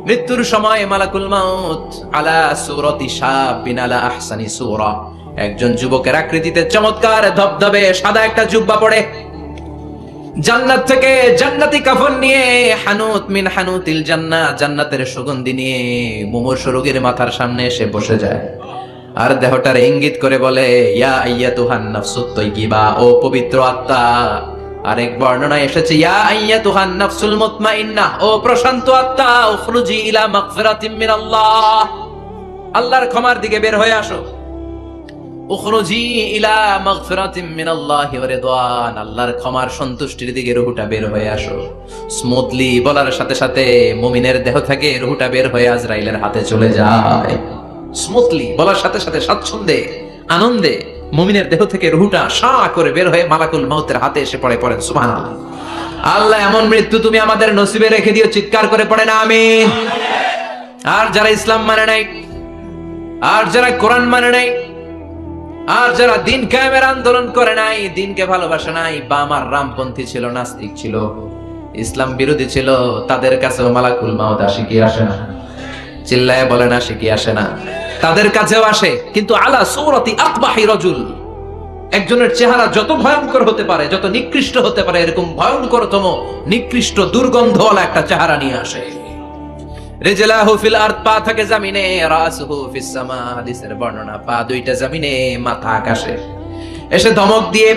মৃত্যুর সময় মালাকুল মাউত আলা সূরাতি শাবিন আলা আহসানি সূরা, একজন যুবকের আকৃতিতে চমৎকার ধবধবে সাদা একটা জুব্বা পরে, জান্নাত থেকে জান্নাতি কাফন নিয়ে, হানুত মিন হানুতিল জান্নাহ, জান্নাতের সুগন্ধি নিয়ে মুমূর্ষু রোগীর মাথার সামনে এসে বসে যায় আর দেহটার ইঙ্গিত করে বলে, ইয়া আইয়াতুহান নাফসুত তাইয়্যিবা, ও পবিত্র আত্মা। আরেক বর্ণনায় এসেছে, ইয়া আইয়াতুহান নাফসুল মুতমাইন্নাহ, ও প্রশান্ত আত্মা, উখরুজি ইলা মাগফিরাতিম মিনাল্লাহ, আল্লাহর ক্ষমার দিকে বের হয়ে আসো। উখরুজি ইলা মাগফিরাতিম মিনাল্লাহি ওয়া রিদওয়ান, আল্লাহর ক্ষমার সন্তুষ্টির দিকে রূহটা বের হয়ে আসো। স্মুথলি বলার সাথে সাথে মুমিনের দেহ থেকে রূহটা বের হয়ে আজরাইলের হাতে চলে যায়। স্মুথলি বলার সাথে সাথে স্বাচ্ছন্দ্যে আনন্দে মুমিনের দেহ থেকে রূহটা সা করে বের হয়ে মালাকুল মাউতের হাতে এসে পড়ে। পড়েন সুবহানাল্লাহ। আল্লাহ এমন মৃত্যু তুমি আমাদের নসিবে রেখে দিও। চিৎকার করে পড়েন আমিন। আর যারা ইসলাম মানে নাই, আর যারা কোরআন মানে নাই, আর যারা দিন কায়েমের আন্দোলন করে নাই, দিনকে ভালোবাসে নাই, বাম আর রামপন্থী ছিল, নাস্তিক ছিল, ইসলাম বিরোধী ছিল, তাদের কাছেও মালাকুল মাউত আসে কি আসে না? চিল্লায় বলেন আসে কি আসে না? তাদের কাছেও আসে, কিন্তু আলা সূরাতি আকবাহি রাজুল, একজনের চেহারা যত ভয়ঙ্কর হতে পারে, যত নিকৃষ্ট হতে পারে, এরকম ভয়ঙ্করতম নিকৃষ্ট দুর্গন্ধওয়ালা একটা চেহারা নিয়ে আসে। রিজলাহু ফিল আরদ, পা থাকে জমিনে, রাসুহু ফিস সামা, হাদিসের বর্ণনা, পা দুইটা জমিনে, মাথা আকাশে। এসে ধমক দিয়ে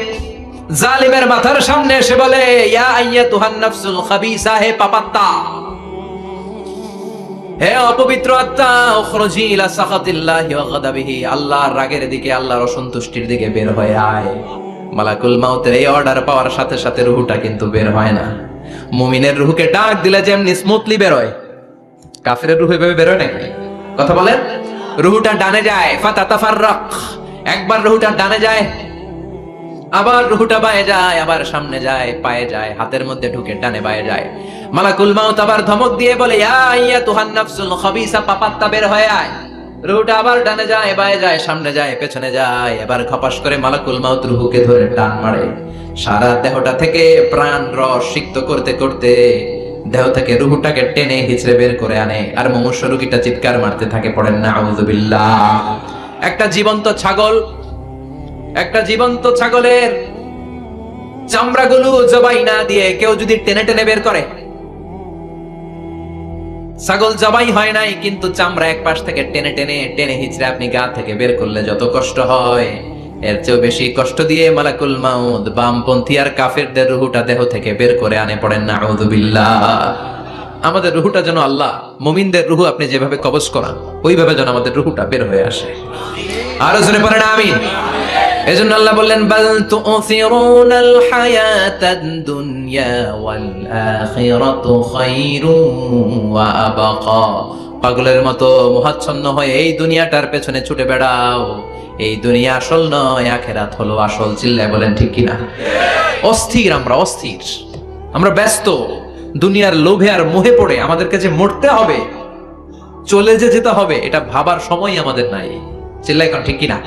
জালিমের মাথার সামনে এসে বলে, ইয়া আইয়াতুহান নাফসুল খাবিসা, হে পাপাত্তা, হে অপবিত্র আত্মা, উখরুজি ইলা সাখাতিল্লাহি ওয়া গাদাবিহি, আল্লাহর রাগের দিকে, আল্লাহর অসন্তুষ্টির দিকে বের হয়ে আয়। মালাকুল মাউতের এই অর্ডার পাওয়ার সাথে সাথে রূহটা কিন্তু বের হয় না। মুমিনের রূহকে ডাক দিলে যেমনি স্মুথলি বের হয়, কাফিরের রূহ এভাবে বের হয় নাকি? কথা বলেন। রূহটা ডানে যায়, ফাতাতাফাররাক, একবার রূহটা ডানে যায়, আবার রূহটা বায়ে যায়, আবার সামনে যায়, পায়ে যায়, হাতের মধ্যে ঢুকে ডানে বায়ে যায়। মালাকুল মাউত আবার ধমক দিয়ে বলে, ইয়া আইয়াতুহান নাফসুল খাবিসা, পাপাত্তা বের হয়ে আয়। রূহটা আবার ডানে যায়, বায়ে যায়, সামনে যায়, পেছনে যায়। এবার খপাস করে মালাকুল মাউত রূহকে ধরে টান মারে। সারা দেহটা থেকে প্রাণ রস সিক্ত করতে করতে দেহ থেকে রূহটাকে টেনে হিচড়ে বের করে আনে। আর মুমূর্ষু রোগীটা চিৎকার মারতে থাকে। পড়েন নাউযু বিল্লাহ। একটা জীবন্ত ছাগল, একটা জীবন্ত ছাগলের চামড়াগুলো জবাই না দিয়ে কেউ যদি টেনে টেনে বের করে, ছাগল জবাই হয় নাই কিন্তু চামড়া এক পাশ থেকে টেনে টেনে টেনে হিচড়ে আপনি গা থেকে বের করলে যত কষ্ট হয়, এর চেয়েও বেশি কষ্ট দিয়ে মালাকুল মাউত বামপন্থী আর কাফেরদের রূহটা দেহ থেকে বের করে আনে। পড়েন নাউযু বিল্লাহ। আমাদের রূহটা যেন আল্লাহ, মুমিনদের রূহ আপনি যেভাবে কবজ করান, ওইভাবে যেন আমাদের রূহটা বের হয়ে আসে। আরো জোরে পড়েন আমিন। এজন্য আল্লাহ বললেন, বাল তুসিরুনাল হায়াতাদ দুনিয়া ওয়াল আখিরাতু খায়রুন ওয়া আবকা পাগলের মতো মোহাচ্ছন্ন হয়ে এই দুনিয়াটার পেছনে ছুটে বেড়াও। এই দুনিয়া আসল নয়, আখেরাত হলো আসল। চিল্লায় বলেন ঠিক কিনা? অস্থির, আমরা অস্থির, আমরা ব্যস্ত দুনিয়ার লোভে আর মোহে পড়ে আমাদেরকে যে মরতে হবে, চলে যে যেতে হবে, এটা ভাবার সময় আমাদের নাই। চিল্লাই কোন ঠিক কিনা?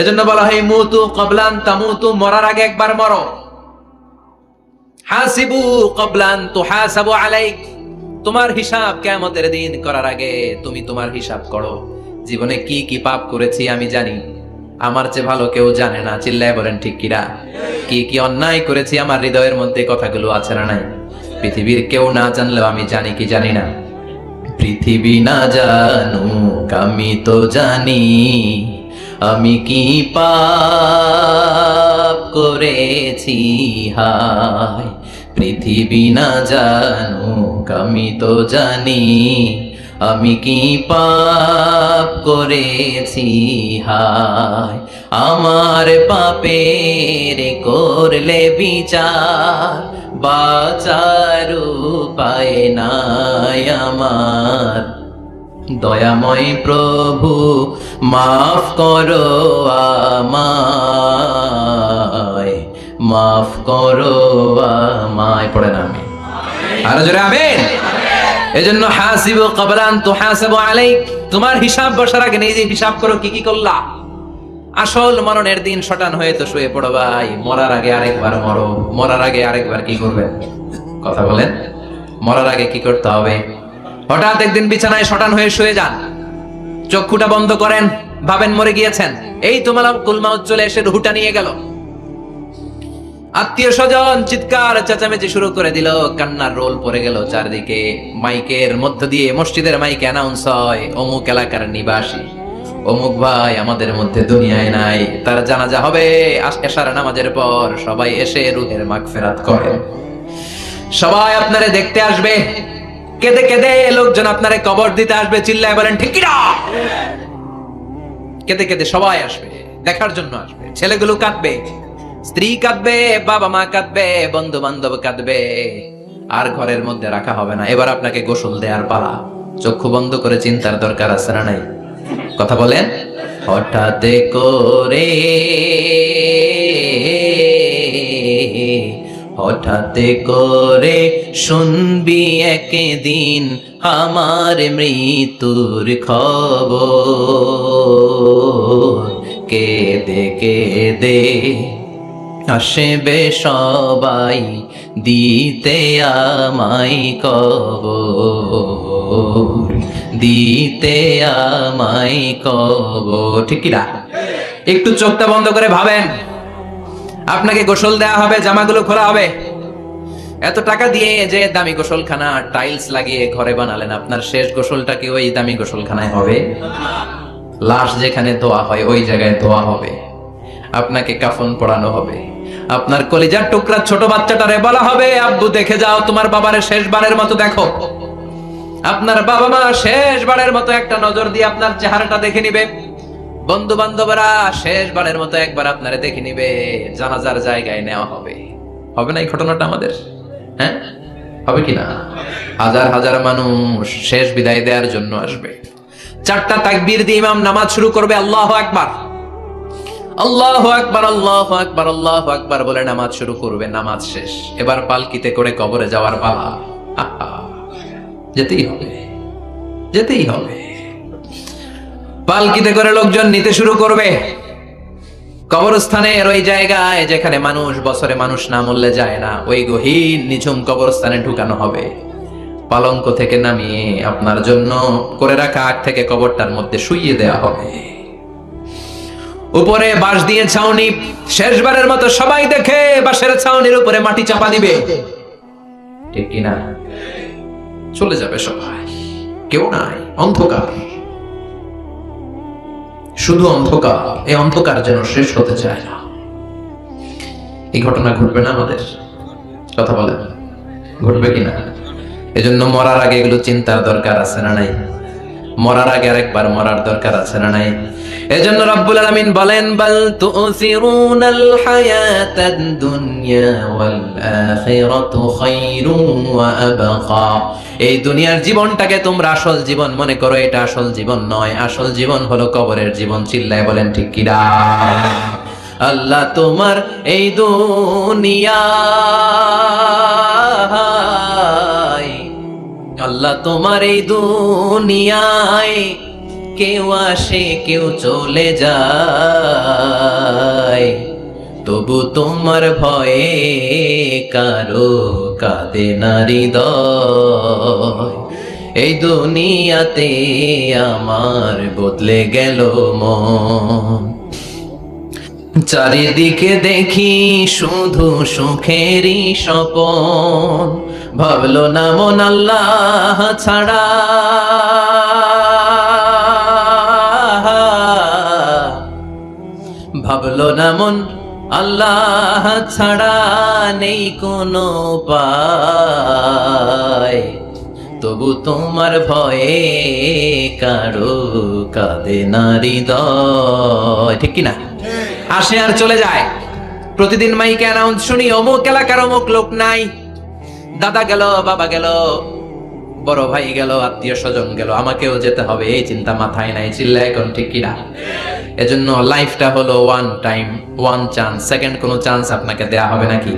এজন্য বলা হয় মুতু ক্বাবলান তামুতু, মরার আগে একবার মরো। হাসিবু ক্বাবলান তুহাসাবু আলাইক, তোমার হিসাব কিয়ামতের দিন করার আগে তুমি তোমার হিসাব করো। জীবনে কি কি পাপ করেছি আমি জানি, আমার চেয়ে ভালো কেউ জানে না। চিল্লায় বলেন ঠিক কিনা? কি কি অন্যায় করেছি আমার হৃদয়ের মধ্যে কথাগুলো আছে না নাই? পৃথিবীর কেউ না জানলেও আমি জানি কি জানি না? পৃথিবী না জানুক আমি তো জানি, আমি কি পাপ করেছি হায়। পৃথিবী না জানুক আমি তো জানি, আমি কি পাপ করেছি হায়। আমার পাপের করলে বিচার, বাঁচার উপায় নাই আমার। দয়াময় প্রভু মাফ করো আমায়, মাফ করো আমায়। পড়ে না আমি আরো জোরে আমিন। এজন্য হাসিবু ক্বাবলান তুহাসাবু আলাইক, তোমার হিসাব বসার আগে নিজে হিসাব করো কি কি করলা। আসল মরণের দিন শটান হয়ে তো শুয়ে পড়ো ভাই, মরার আগে আরেকবার মরো। মরার আগে আরেকবার কি করবেন? কথা বলেন, মরার আগে কি করতে হবে? হঠাৎ একদিন বিছানায় শটান হয়ে শুয়ে যান, চক্ষুটা বন্ধ করেন, ভাবেন মরে গিয়েছেন। এই তো মালাকুল মাউত চলে এসে রুহটা নিয়ে গেল। আত্মীয় স্বজন চিৎকার চেঁচামেচি শুরু করে দিল, কান্নার রোল পড়ে গেল চারদিকে। মাইকের মধ্য দিয়ে, মসজিদের মাইকে অ্যানাউন্স হয়, অমুক এলাকার নিবাসী অমুক ভাই আমাদের মধ্যে দুনিয়ায় নাই, তার জানাজা হবে এশার নামাজের পর। সবাই এসে রুহের মাগফিরাত করেন। সবাই আপনারে দেখতে আসবে, কেঁদে কেঁদে লোকজন আপনারে কবর দিতে আসবে। চিল্লায় বলেন ঠিক কিনা? কেঁদে কেঁদে সবাই আসবে, দেখার জন্য আসবে। ছেলেগুলো কাঁদবে, স্ত্রী কাঁদবে, বাবা মা কাঁদবে, বন্ধু বান্ধব কাঁদবে। আর ঘরের মধ্যে রাখা হবে না। এবার আপনাকে গোসল দেওয়ার পালা। চক্ষু বন্ধ করে চিন্তার দরকার আছে না নাই? কথা বলেন। হঠাৎ করে, হঠাৎ করে শুনবি একদিন আমার মৃত্যুর খবর। কেঁদে কেঁদে আসবে সবাই দিতে আমায় কবর, দিতে আমায় কবর। ঠিক কিনা? একটু চোখটা বন্ধ করে ভাবেন, আপনাকে গোসল দেওয়া হবে, জামাগুলো খোলা হবে। এত টাকা দিয়ে যে দামি গোসলখানা টাইলস লাগিয়ে ঘরে বানালেন, আপনার শেষ গোসলটা কি ওই দামি গোসলখানায় হবে? লাশ যেখানে ধোয়া হয় ওই জায়গায় ধোয়া হবে। আপনাকে কাফন পরানো হবে। আপনার কলিজার টুকরা ছোট বাচ্চাটারে বলা হবে, আব্বু দেখে যাও, তোমার বাবারে শেষবারের মতো দেখো। আপনার বাবা মা শেষবারের মতো একটা নজর দিয়ে আপনার চেহারাটা দেখে নিবে। বন্ধু বান্ধবরা শেষবারের মতো একবার আপনারে দেখে নিবে। জানাজার জায়গায় নেওয়া হবে। হবে না এই ঘটনাটা আমাদের? হ্যাঁ, হবে কিনা? হাজার হাজার মানুষ শেষ বিদায় দেওয়ার জন্য আসবে। চারটা তাকবীর দিয়ে ইমাম নামাজ শুরু করবে। আল্লাহু আকবার, আল্লাহু আকবার, আল্লাহু আকবার, আল্লাহু আকবার বলে নামাজ শুরু করবে। নামাজ শেষ। এবার পালকিতে করে কবরে যাওয়ার পালা। যেতেই হবে, যেতেই হবে। পালকিতে করে লোকজন নিতে শুরু করবে। কবরস্থানের ওই জায়গায় যেখানে মানুষ বছরে মানুষ না মরলে যায় না, ওই গহীন নিঝুম কবরস্থানে ঢুকানো হবে। পালঙ্ক থেকে নামিয়ে আপনার জন্য করে রাখা আগ থেকে কবরটার মধ্যে শুইয়ে দেওয়া হবে। উপরে বাঁশ দিয়ে ছাউনি। শেষবারের মতো সবাই দেখে বাঁশের ছাউনির উপরে মাটি চাপা দিবে। ঠিক কিনা? চলে যাবে সবাই, কেউ নাই, অন্ধকার, শুধু অন্ধকার। এই অন্ধকার যেন শেষ হতে চায় না। এই ঘটনা ঘটবে না আমাদের? কথা বলেন, ঘটবে কিনা? এজন্য মরার আগে এগুলো চিন্তার দরকার আছে না নাই? মরার আগে আরেকবার মরার দরকার আছে না নাই? এজন্য রব্বুল আলামিন বলেন, বাল তুসিরুনাল হায়াতাদ দুনিয়া ওয়াল আখিরাতু খায়রুন ওয়া আবকা। এই দুনিয়ার জীবনটাকে তোমরা আসল জীবন মনে করো, এটা আসল জীবন নয়। আসল জীবন হলো কবরের জীবন। চিল্লায় বলেন ঠিক কি না? আল্লাহ তোমার এই দুনিয়ায়, আল্লাহ তোমার এই দুনিয়ায় কেউ আসে কেউ চলে যায়, তবু তোমার ভয়ে কারো কাঁদে না হৃদয়। এই দুনিয়াতে আমার বদলে গেল মন, চারিদিকে দেখি শুধু সুখেরই স্বপন। ভাবলো না মন আল্লাহ ছাড়া, ভাবলো না মন আল্লাহ ছাড়া নেই কোনো উপায়, তবু তোমার ভয়ে কারো কাঁদে না হৃদয়। ঠিক কিনা? আসে আর চলে যায়। প্রতিদিন মাইকে অ্যানাউন্স শুনি, অমুক এলাকার অমুক লোক নাই, দাদা গেল, বাবা গেল, বড় ভাই গেল, আত্মীয় স্বজন গেল, আমাকেও যেতে হবে, এই চিন্তা মাথায় নাই। চিল্লা এখন ঠিক কিনা? এজন্য লাইফটা হলো one time, one chance, second কোনো চান্স আপনাকে দেয়া হবে নাকি?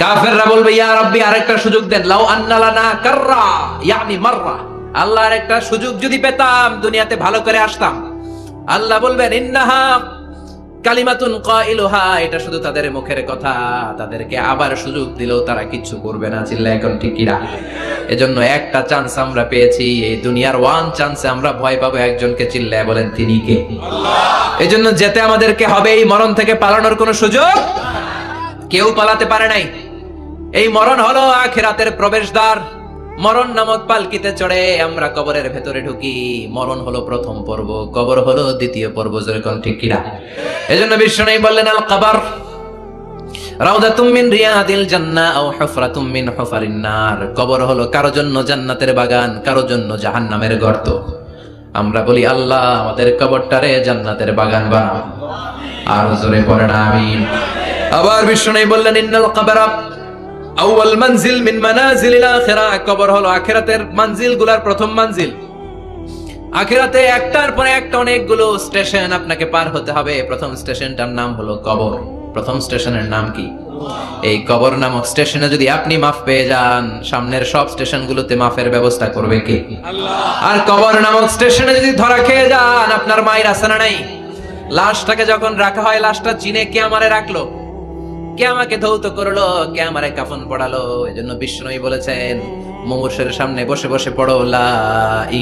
কাফেররা বলবে, ইয়া রাব্বি আরেকটা সুযোগ দেন, লাউ আন্না লানা কাররা ইয়ানি মাররা। আল্লাহ আরেকটা সুযোগ যদি পেতাম, দুনিয়াতে ভালো করে আসতাম। আল্লাহ বলবেন, ইন্নাহা কালিমাতুন কাইলুহা, এটা শুধু তাদের মুখের কথা, তাদেরকে আবার সুযোগ দিলেও তারা কিচ্ছু করবে না। চিল্লা এখন ঠিক কিনা? এজন্য একটা চান্স আমরা পেয়েছি, এই দুনিয়ার ওয়ান চান্সে আমরা ভয় পাবো একজনকে। চিল্লায় বলেন তিনি কে? আল্লাহ। এজন্য যেতে আমাদেরকে হবে। এই মরণ থেকে পালানোর কোনো সুযোগ কেউ পালাতে পারে নাই। এই মরণ হলো আখিরাতের প্রবেশদ্বার। মরণ নামক পালকিতে চড়ে আমরা কবরের ভেতরে ঢুকি। মরণ হলো প্রথম পর্ব, কবর হলো দ্বিতীয় পর্ব। যেরকম ঠিক কিনা? এজন্য বিষ্ণু বললেন, আল কবর রাউদাতুম মিন রিয়াদিল জান্নাহ আও হুফরাতুম মিন হুফারিন নার। কবর হলো কারো জন্য জান্নাতের বাগান, কারো জন্য জাহান্নামের গর্ত। আমরা বলি, আল্লাহ আমাদের কবরটারে জান্নাতের বাগান বানাও। আর জোরে পড়েন আমিন। আবার বিষ্ণু বললেন, ইন্নাল কবরা আউয়াল মানজিল মিন মানাজিলিল আখিরাহ। কবর হলো আখিরাতের মানজিলগুলোর প্রথম মানজিল। আখিরাতে একটার পরে একটা অনেকগুলো স্টেশন আপনাকে পার হতে হবে। প্রথম স্টেশনটার নাম হলো কবর। প্রথম স্টেশনের নাম কি? এই কবর নামক স্টেশনে যদি আপনি মাফ পেয়ে যান, সামনের সব স্টেশনগুলোতে মাফের ব্যবস্থা করবে কে? আল্লাহ। আর কবর নামক স্টেশনে যদি ধরা খেয়ে যান, আপনার মায়ের আসানা নাই। লাশটাকে যখন রাখা হয়, লাশটা চিনে কে আমারে রাখলো, কে আমাকে ধৌত করলো, কে আমারে কাফন পড়ালো। এজন্য বিষ্ণুই বলেছেন, মুমূর্ষের সামনে বসে বসে পড়ো, লা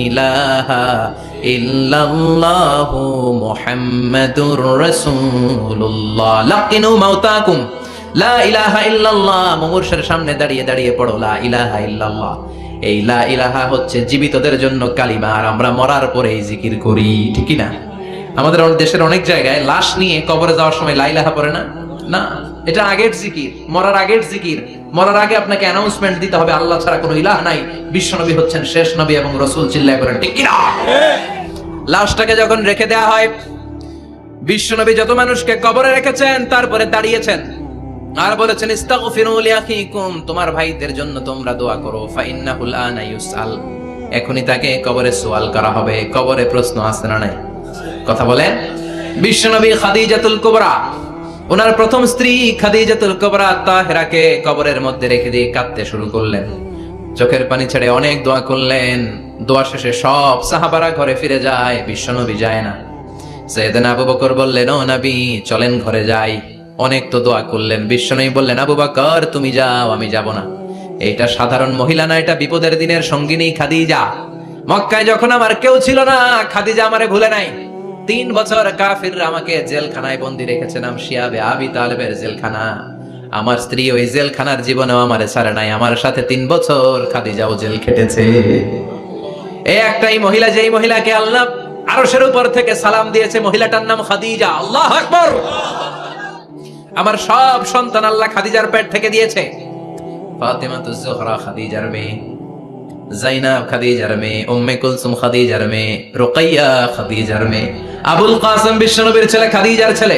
ইলাহা ইল্লাল্লাহু মুহাম্মাদুর রাসূলুল্লাহ। লাকিনু মাউতাকুম, লা ইলাহা ইল্লাল্লাহ। মুমূর্ষের সামনে দাঁড়িয়ে দাঁড়িয়ে পড়ো, লা ইলাহা ইল্লাল্লাহ। এই লা ইলাহা হচ্ছে জীবিতদের জন্য কালিমা, আর আমরা মরার পরে এই জিকির করি। ঠিক না? আমাদের দেশের অনেক জায়গায় লাশ নিয়ে কবরে যাওয়ার সময় লা ইলাহা পড়ে না। না, এটা আগের জিকির, মরার আগের জিকির। মরার আগে আপনাকে অ্যানাউন্সমেন্ট দিতে হবে, আল্লাহ ছাড়া কোনো ইলাহ নাই, বিশ্বনবী হচ্ছেন শেষ নবী এবং রাসূল। চিল্লায় বলেন ঠিক কি না? লাশটাকে যখন রেখে দেয়া হয়, বিশ্বনবী যত মানুষকে কবরে রেখেছেন, তারপরে দাঁড়িয়েছেন আর বলেছেন, ইস্তাগফিরু লিআখিকুম, তোমার ভাইদের জন্য তোমরা দোয়া করো। ফাইন্নাহুল আনা ইউসআল, এখনি তাকে কবরে সওয়াল করা হবে। কবরে প্রশ্ন আছে না নাই? কথা বলেন। বিশ্বনবী খাদিজাতুল কুবরা, ওনার প্রথম স্ত্রী খাদিজাতুল কুবরা তাহেরাকে কবরের মধ্যে রেখে দিয়ে কাঁদতে শুরু করলেন। চোখের পানি ছেড়ে অনেক দোয়া করলেন। দোয়া শেষে সব সাহাবারা ঘরে ফিরে যায়, বিশ্বনবী যায় না। সাইয়েদনা আবু বকর বললেন, ও নবী চলেন ঘরে যাই। অনেক তো দোয়া করলেন। বিশ্বনবী বললেন, আবু বকর তুমি যাও, আমি যাব না। এটা সাধারণ মহিলা না, এটা বিপদের দিনের সঙ্গিনী খাদিজা। মক্কায় যখন আমার কেউ ছিল না, খাদিজা আমারে ভুলে নাই। 3 বছর কাফিররা আমাকে জেলখানায় বন্দী রেখেছিলাম, শিয়াবে আবি তালেবের জেলখানা। আমার স্ত্রী ওই জেলখানার জীবনেও আমারে ছাড়ে নাই। আমার সাথে 3 বছর খাদিজাও জেল খেটেছে। এই একটাই মহিলা, যেই মহিলাকে আল্লাহ আরশের উপর থেকে সালাম দিয়েছে, মহিলাটার নাম খাদিজা। আল্লাহু আকবার। আমার সব সন্তান আল্লাহ খাদিজার পেট থেকে দিয়েছে। ফাতেমাতুজ জোহরা খাদিজার মেয়ে। জাইনাব খাদিজার মেয়ে, উম্মে কুলসুম খাদিজার মেয়ে, রুকাইয়া খাদিজার মেয়ে, আবুল কাসেম বিশ্বনবীর ছেলে খাদিজার ছেলে,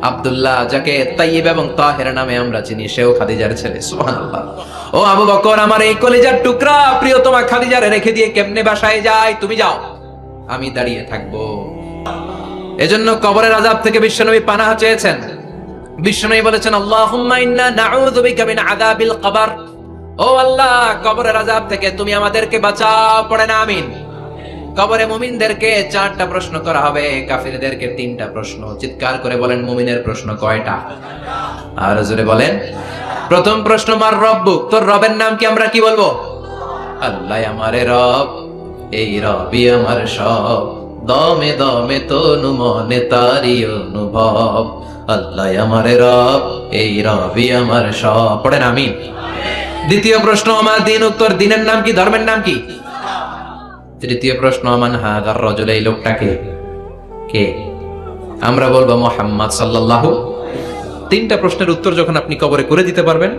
আব্দুল্লাহ যাকে তাইয়্যিব এবং তাহের নামে আমরা চিনি সেও খাদিজার ছেলে। সুবহানাল্লাহ। ও আবু বকর, আমার এই কলিজার টুকরা প্রিয়তমা খাদিজারে রেখে দিয়ে কেমনে বাসায় যায়? তুমি যাও, আমি দাঁড়িয়ে থাকবো। এজন্য কবরের আযাব থেকে বিশ্বনবী পানাহ চেয়েছেন। বিশ্বনবী বলেছেন, আল্লাহুম্মা ইন্না নাউযু বিকা মিন আযাবিল কবর। ও আল্লাহ, কবরের আযাব থেকে তুমি আমাদেরকে বাঁচাও। পড়েন আমিন। কবরে মুমিনদেরকে 4টা প্রশ্ন করা হবে, কাফিরদেরকে 3টা প্রশ্ন। চিৎকার করে বলেন, মুমিনের প্রশ্ন কয়টা? আর জোরে বলেন। প্রথম প্রশ্ন, মার রব্বুক, তোর রবের নাম কি? আমরা কি বলবো? আল্লাহ আমারে রব, এই রবি আমার সব, দমে দমে তনু মনে তারি অনুভব। আল্লাহ আমারে রব, এই রবি আমার সব। পড়েন আমিন। দ্বিতীয় প্রশ্ন, আমার দিন, উত্তর দিনের নাম কি? ধর্মের নাম কি? তৃতীয় প্রশ্ন, আমান হাদার রাজুল, এই লোকটাকে কে? আমরা বলবো মুহাম্মদ সাল্লাল্লাহু। 3টা প্রশ্নের উত্তর যখন আপনি কবরে করে দিতে পারবেন,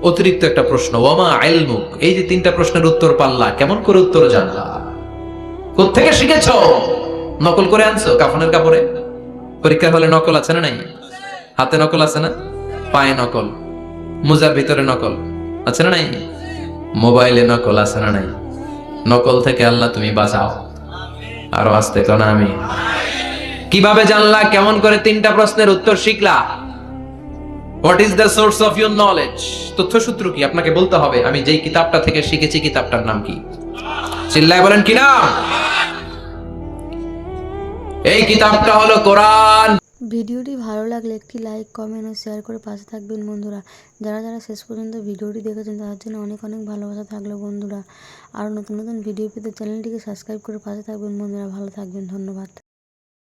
অতিরিক্ত একটা প্রশ্ন, ওয়ামা ইলমুক, এই যে 3টা প্রশ্নের উত্তর পাল্লা, কেমন করে উত্তর জানলা? কোত্থেকে শিখেছো? নকল করে আনছো কাফনের কাপড়ে? পরীক্ষার হলে নকল আছে না নাই? হাতে নকল আছে না? পায়ে নকল, মোজার ভিতরে নকল আছে না নাই? মোবাইলে নকল আছে না নাই? নকল থেকে আল্লাহ তুমি বাঁচাও। আরো আসতে কোন আমি। কিভাবে জানলা? কেমন করে 3টা প্রশ্নের উত্তর শিখলা? What is the source of your knowledge? তথ্যসূত্র কি? আপনাকে বলতে হবে, আমি যেই কিতাবটা থেকে শিখেছি কিতাবটার নাম কি? চিল্লায় বলেন কি নাম? এই কিতাবটা হলো কোরআন। ভিডিওটি ভালো লাগলে একটি লাইক, কমেন্ট ও শেয়ার করে পাশে থাকবেন বন্ধুরা। যারা যারা শেষ পর্যন্ত ভিডিওটি দেখেছেন তাদের জন্য অনেক অনেক ভালোবাসা থাকলো বন্ধুরা। আর নতুন নতুন ভিডিও পেতে চ্যানেলটিকে সাবস্ক্রাইব করে পাশে থাকবেন বন্ধুরা। ভালো থাকবেন, ধন্যবাদ।